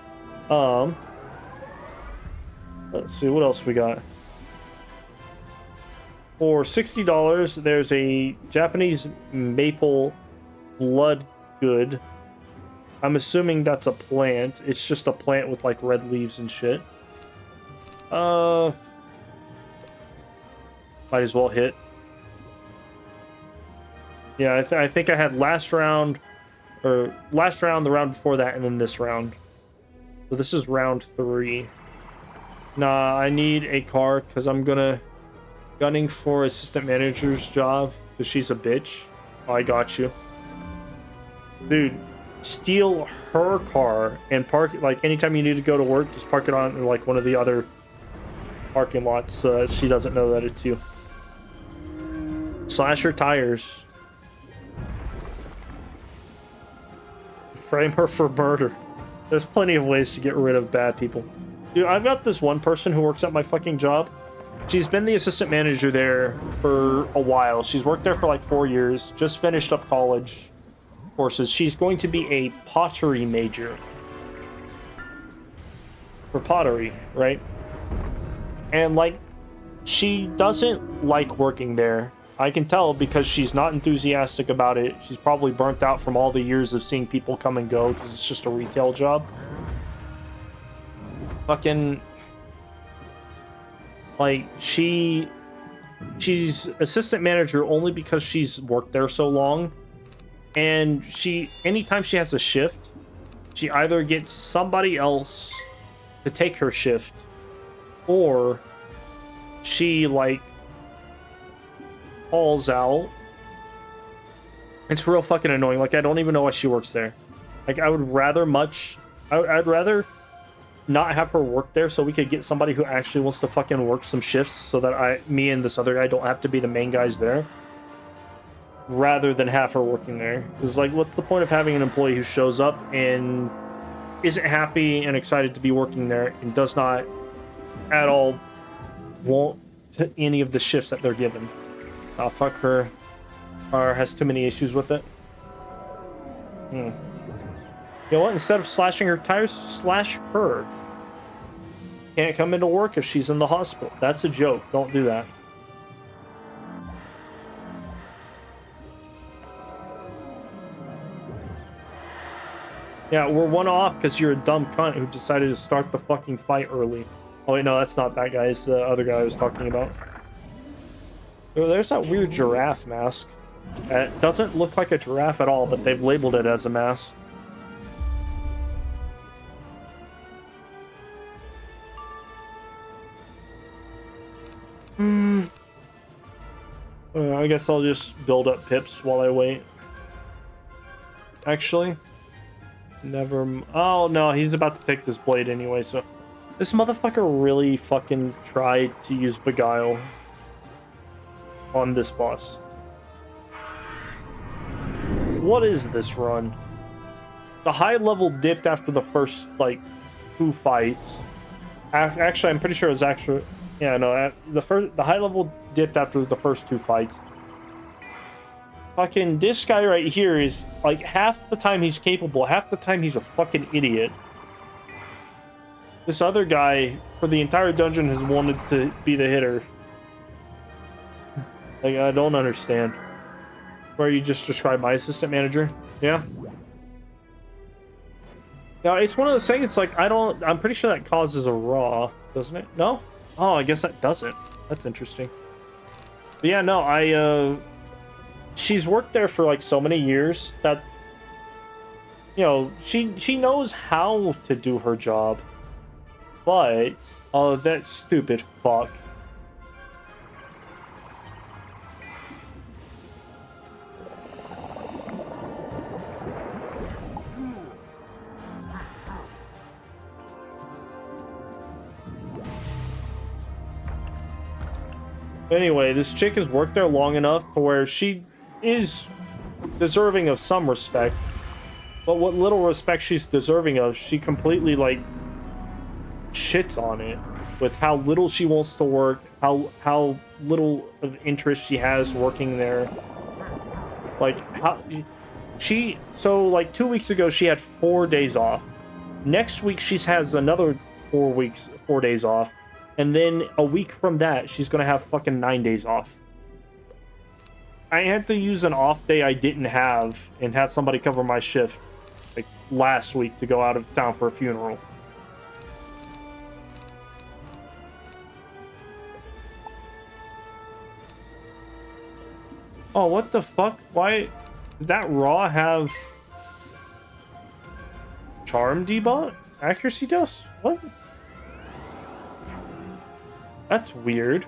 Let's see what else we got. For $60, there's a Japanese maple blood good. I'm assuming that's a plant. It's just a plant with like red leaves and shit. Might as well hit. Yeah, I think I had last round, the round before that, and then this round. So this is round 3. Nah, I need a car because I'm gunning for assistant manager's job because she's a bitch. Oh, I got you. Dude, steal her car and park it, like, anytime you need to go to work, just park it on, like, one of the other parking lots so that she doesn't know that it's you. Slash her tires. Frame her for murder. There's plenty of ways to get rid of bad people. Dude, I've got this one person who works at my fucking job. She's been the assistant manager there for a while. She's worked there for like 4 years. Just finished up college courses. She's going to be a pottery major. For pottery, right? And like, she doesn't like working there. I can tell because she's not enthusiastic about it. She's probably burnt out from all the years of seeing people come and go because it's just a retail job. Fucking, like, she's assistant manager only because she's worked there so long, and anytime she has a shift, she either gets somebody else to take her shift, or she like falls out. It's real fucking annoying. Like, I don't even know why she works there. Like, I'd rather not have her work there so we could get somebody who actually wants to fucking work some shifts so that me and this other guy don't have to be the main guys there, rather than have her working there. Because, like, what's the point of having an employee who shows up and isn't happy and excited to be working there and does not at all want any of the shifts that they're given? Fuck her. Or has too many issues with it. You know what? Instead of slashing her tires, slash her. Can't come into work if she's in the hospital. That's a joke. Don't do that. Yeah, we're 1 off because you're a dumb cunt who decided to start the fucking fight early. Oh wait, no, that's not that guy. It's the other guy I was talking about. Oh, there's that weird giraffe mask. It doesn't look like a giraffe at all, but they've labeled it as a mass. I guess I'll just build up pips while I wait. Actually, oh no, he's about to take this blade anyway, so this motherfucker really fucking tried to use Beguile on this boss. What is this run? The high level dipped after the first, like, 2 fights. Actually, I'm pretty sure it was actually... Yeah, no, the high level dipped after the first 2 fights. Fucking this guy right here is, like, half the time he's capable, half the time he's a fucking idiot. This other guy, for the entire dungeon, has wanted to be the hitter. Like, I don't understand. Where you just described my assistant manager? Yeah? Now, it's one of those things, it's like, I'm pretty sure that causes a raw, doesn't it? No? Oh, I guess that doesn't. That's interesting. But yeah, no, she's worked there for, like, so many years that, you know, she knows how to do her job. But, oh, that stupid fuck. Anyway, this chick has worked there long enough to where she is deserving of some respect. But what little respect she's deserving of, she completely, like, shits on it. With how little she wants to work, how little of interest she has working there. Like, so, like, 2 weeks ago, she had 4 days off. Next week, she has another 4 days off. And then a week from that, she's gonna have fucking 9 days off. I had to use an off day I didn't have and have somebody cover my shift, like, last week to go out of town for a funeral. Oh, what the fuck? Why did that Raw have charm debuff? Accuracy dose? What? That's weird.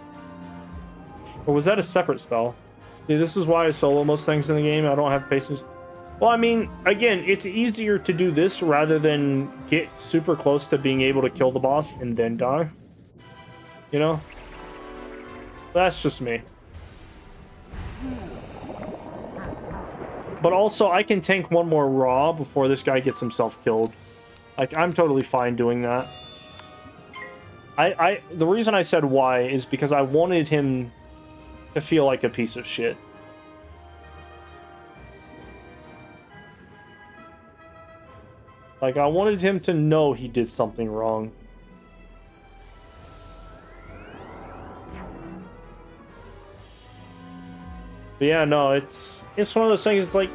Or was that a separate spell? See, this is why I solo most things in the game. I don't have patience. Well, I mean, again, it's easier to do this rather than get super close to being able to kill the boss and then die. You know? That's just me. But also, I can tank one more Raw before this guy gets himself killed. Like, I'm totally fine doing that. The reason I said why is because I wanted him to feel like a piece of shit. Like, I wanted him to know he did something wrong. But yeah, no, it's one of those things, like,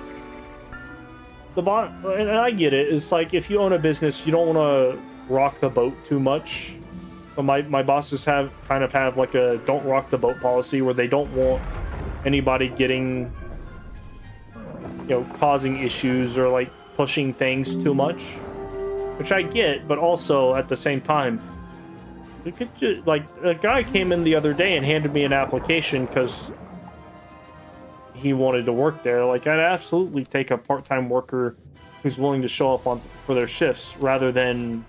and I get it, it's like, if you own a business, you don't want to rock the boat too much. But my bosses kind of have like a don't rock the boat policy where they don't want anybody getting, you know, causing issues or like pushing things too much, which I get, but also at the same time, you could just, like, a guy came in the other day and handed me an application because he wanted to work there. Like, I'd absolutely take a part-time worker who's willing to show up for their shifts rather than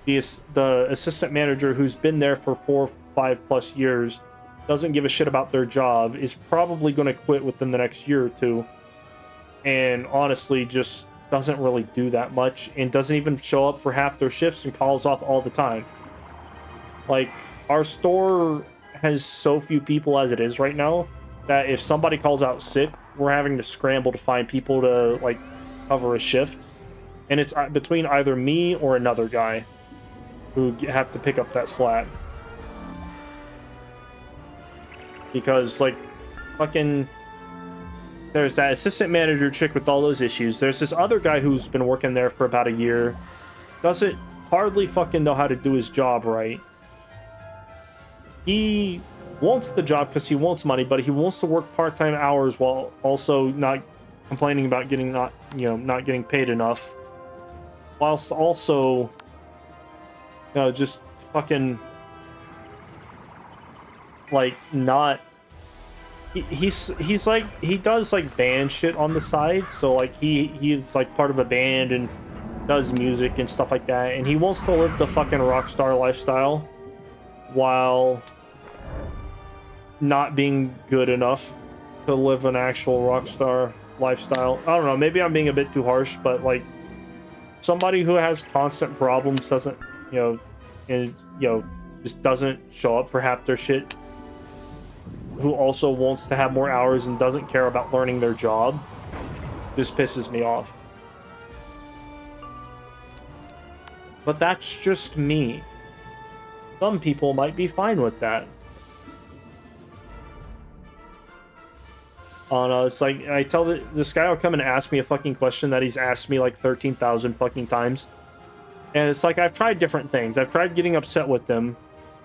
the assistant manager who's been there for 4, 5+ years, doesn't give a shit about their job, is probably going to quit within the next year or two, and honestly just doesn't really do that much and doesn't even show up for half their shifts and calls off all the time. Like, our store has so few people as it is right now that if somebody calls out sick, we're having to scramble to find people to, like, cover a shift, and it's between either me or another guy who have to pick up that slack. Because, like, fucking, there's that assistant manager chick with all those issues. There's this other guy who's been working there for about a year. Doesn't hardly fucking know how to do his job right. He wants the job because he wants money, but he wants to work part-time hours while also not complaining about not getting paid enough, whilst also just fucking like not he's like he does like band shit on the side, so like he's like part of a band and does music and stuff like that, and he wants to live the fucking rock star lifestyle while not being good enough to live an actual rock star lifestyle. I don't know, maybe I'm being a bit too harsh, but like somebody who has constant problems doesn't just doesn't show up for half their shit, who also wants to have more hours and doesn't care about learning their job, just pisses me off. But that's just me. Some people might be fine with that. Oh no, it's like, I tell this guy will come and ask me a fucking question that he's asked me like 13,000 fucking times. And it's like, I've tried different things. I've tried getting upset with him,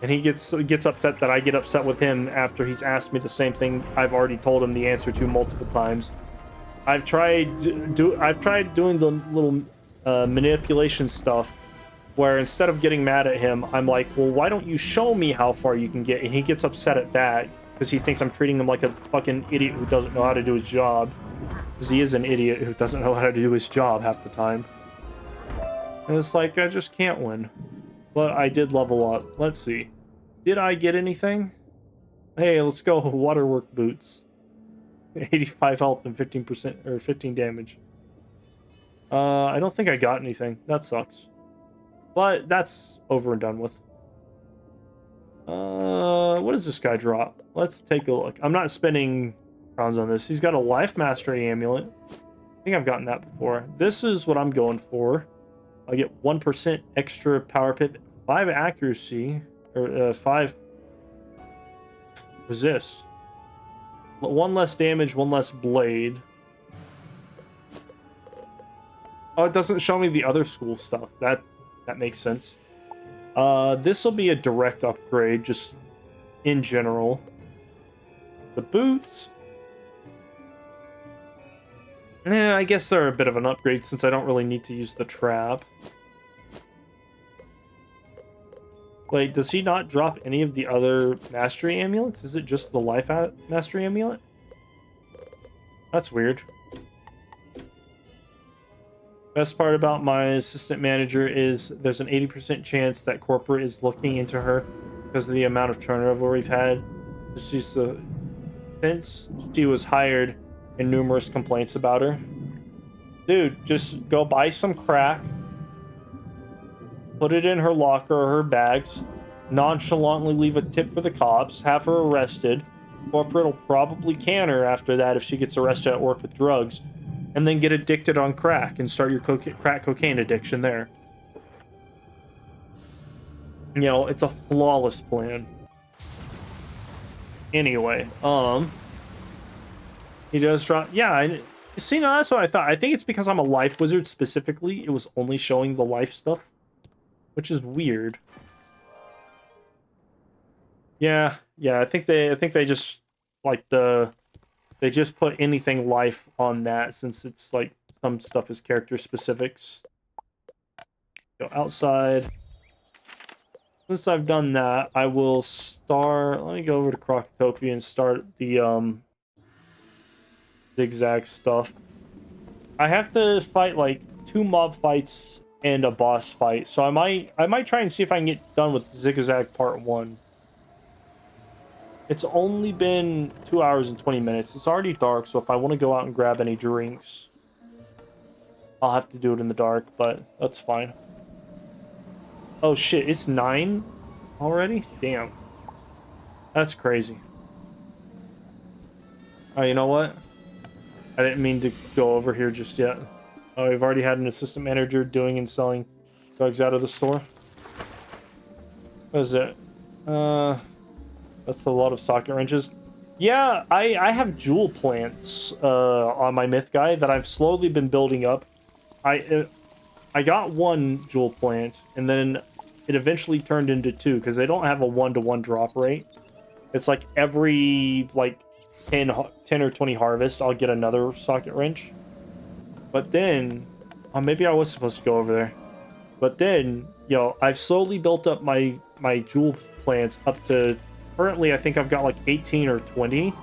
and he gets upset that I get upset with him after he's asked me the same thing I've already told him the answer to multiple times. I've tried doing the little manipulation stuff where instead of getting mad at him, I'm like, well, why don't you show me how far you can get? And he gets upset at that because he thinks I'm treating him like a fucking idiot who doesn't know how to do his job. Because he is an idiot who doesn't know how to do his job half the time. And it's like, I just can't win. But I did level up. Let's see. Did I get anything? Hey, let's go. Waterwork boots. 85 health and 15% or 15 damage. I don't think I got anything. That sucks. But that's over and done with. What does this guy drop? Let's take a look. I'm not spending crowns on this. He's got a life mastery amulet. I think I've gotten that before. This is what I'm going for. I get 1% extra power pip, 5 accuracy, or 5 resist. 1 less damage, 1 less blade. Oh, it doesn't show me the other school stuff. That makes sense. This will be a direct upgrade, just in general. The boots. I guess they're a bit of an upgrade since I don't really need to use the trap. Wait, does he not drop any of the other mastery amulets? Is it just the life mastery amulet? That's weird. Best part about my assistant manager is there's an 80% chance that corporate is looking into her because of the amount of turnover we've had. Since she was hired, and numerous complaints about her. Dude, just go buy some crack, put it in her locker or her bags, nonchalantly leave a tip for the cops, have her arrested. Corporate will probably can her after that if she gets arrested at work with drugs, and then get addicted on crack and start your crack cocaine addiction there. You know, it's a flawless plan. Anyway, he does drop. Yeah, see, no, that's what I thought. I think it's because I'm a life wizard specifically. It was only showing the life stuff, which is weird. Yeah. I think they just like they just put anything life on that since it's like some stuff is character specifics. Go outside. Since I've done that, I will start. Let me go over to Crocotopia and start the zigzag stuff. I have to fight like 2 mob fights and a boss fight, so I might try and see if I can get done with zigzag part 1. It's only been 2 hours and 20 minutes. It's already dark, so if I want to go out and grab any drinks, I'll have to do it in the dark, but that's fine. Oh shit, it's 9 already? Damn. That's crazy. Oh, you know what? I didn't mean to go over here just yet. Oh, we've already had an assistant manager doing and selling drugs out of the store. What is it? That's a lot of socket wrenches. Yeah, I have jewel plants on my myth guy that I've slowly been building up. I got 1 jewel plant, and then it eventually turned into 2 because they don't have a 1-to-1 drop rate. It's like every like 10 or 20 harvest, I'll get another socket wrench. But then, oh, maybe I was supposed to go over there. But then, I've slowly built up my jewel plants up to, currently I think I've got like 18 or 20.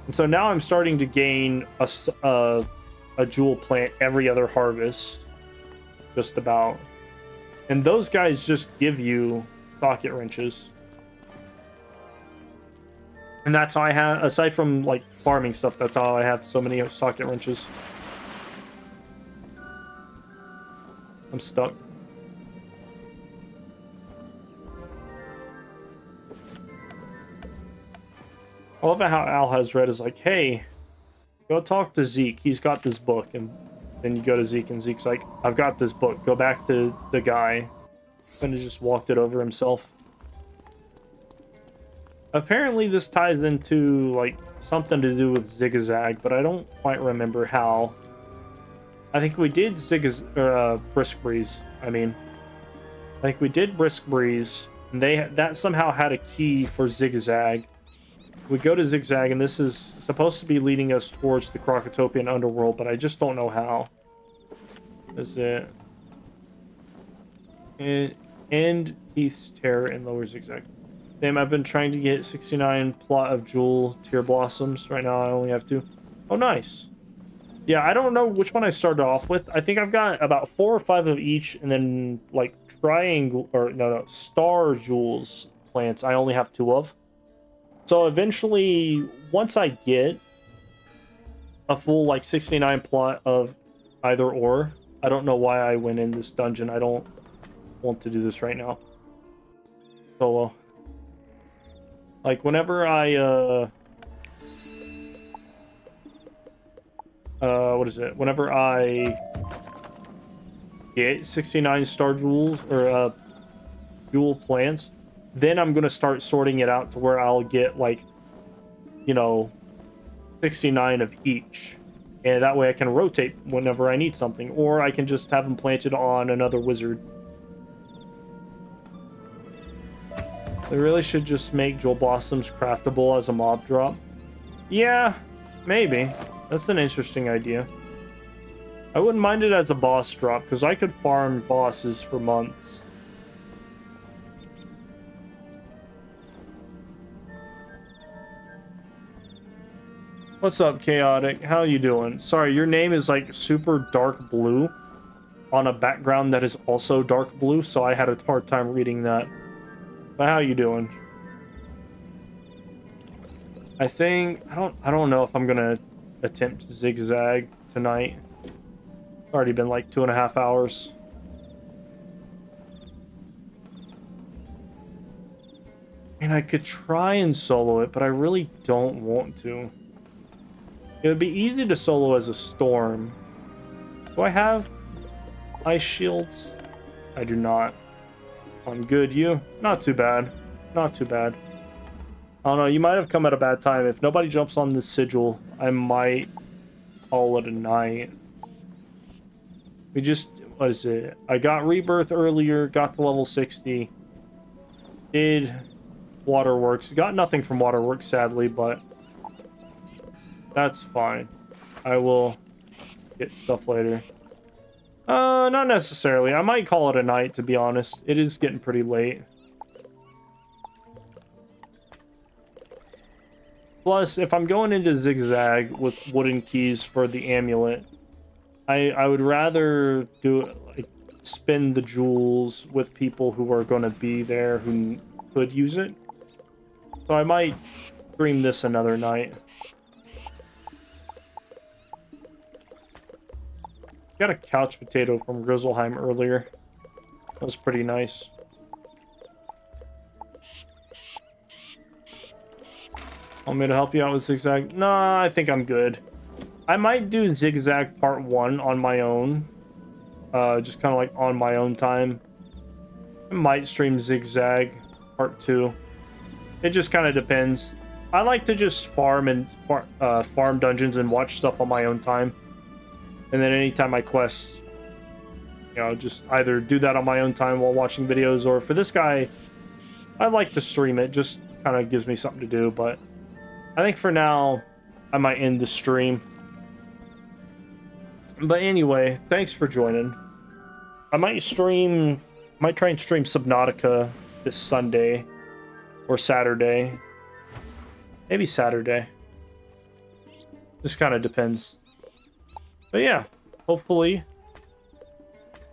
And so now I'm starting to gain a jewel plant every other harvest, just about. And those guys just give you socket wrenches. And that's how I have, aside from like farming stuff, that's how I have so many socket wrenches. I'm stuck. I love how Al has read is like, hey, go talk to Zeke. He's got this book. And then you go to Zeke, and Zeke's like, I've got this book. Go back to the guy. And he just walked it over himself. Apparently this ties into like something to do with zigzag, but I don't quite remember how. I think we did Brisk Breeze. I think we did Brisk Breeze, and that somehow had a key for zigzag. We go to zigzag, and this is supposed to be leading us towards the Crocotopian underworld, but I just don't know how. Is it? And Heath's Terror and Lower Zigzag. Damn, I've been trying to get 69 plot of Jewel Tear Blossoms. Right now I only have 2. Oh, nice. Yeah, I don't know which one I started off with. I think I've got about 4 or 5 of each, and then like triangle, or no, star jewels plants I only have 2 of. So eventually, once I get a full like 69 plot of either or, I don't know why I went in this dungeon. I don't want to do this right now. Solo. Like whenever I what is it? Whenever I get 69 star jewels or jewel plants, then I'm gonna start sorting it out to where I'll get like, 69 of each, and that way I can rotate whenever I need something, or I can just have them planted on another wizard. They really should just make Jewel Blossoms craftable as a mob drop. Yeah, maybe. That's an interesting idea. I wouldn't mind it as a boss drop, because I could farm bosses for months. What's up, Chaotic? How you doing? Sorry, your name is like super dark blue on a background that is also dark blue, so I had a hard time reading that. But how you doing? I think I don't know if I'm gonna attempt to zigzag tonight. It's already been like 2.5 hours. And I could try and solo it, but I really don't want to. It would be easy to solo as a storm. Do I have ice shields? I do not. I'm good. You? Not too bad. Not too bad. I don't know. You might have come at a bad time. If nobody jumps on this sigil, I might call it a night. We just... What is it? I got Rebirth earlier. Got to level 60. Did Waterworks. Got nothing from Waterworks, sadly, but... That's fine. I will get stuff later. Not necessarily. I might call it a night, to be honest. It is getting pretty late. Plus, if I'm going into zigzag with wooden keys for the amulet, I would rather do like spend the jewels with people who are going to be there who could use it. So I might stream this another night. Got a couch potato from Grizzleheim earlier. That was pretty nice. Want me to help you out with zigzag? Nah, I think I'm good. I might do zigzag part 1 on my own. Just kind of like on my own time. I might stream zigzag part 2. It just kind of depends. I like to just farm and farm dungeons and watch stuff on my own time. And then anytime I quest, just either do that on my own time while watching videos, or for this guy, I like to stream it, just kind of gives me something to do. But I think for now, I might end the stream. But anyway, thanks for joining. I might try and stream Subnautica this Sunday or Saturday. Maybe Saturday. Just kind of depends. But yeah, hopefully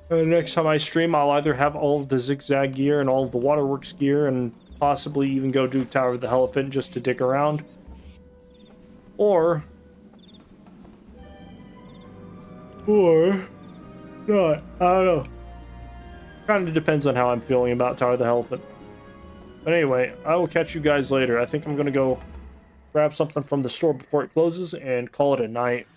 next time I stream, I'll either have all of the zigzag gear and all of the waterworks gear and possibly even go do Tower of the Elephant just to dig around. Or not. I don't know. Kind of depends on how I'm feeling about Tower of the Elephant. But anyway, I will catch you guys later. I think I'm going to go grab something from the store before it closes and call it a night.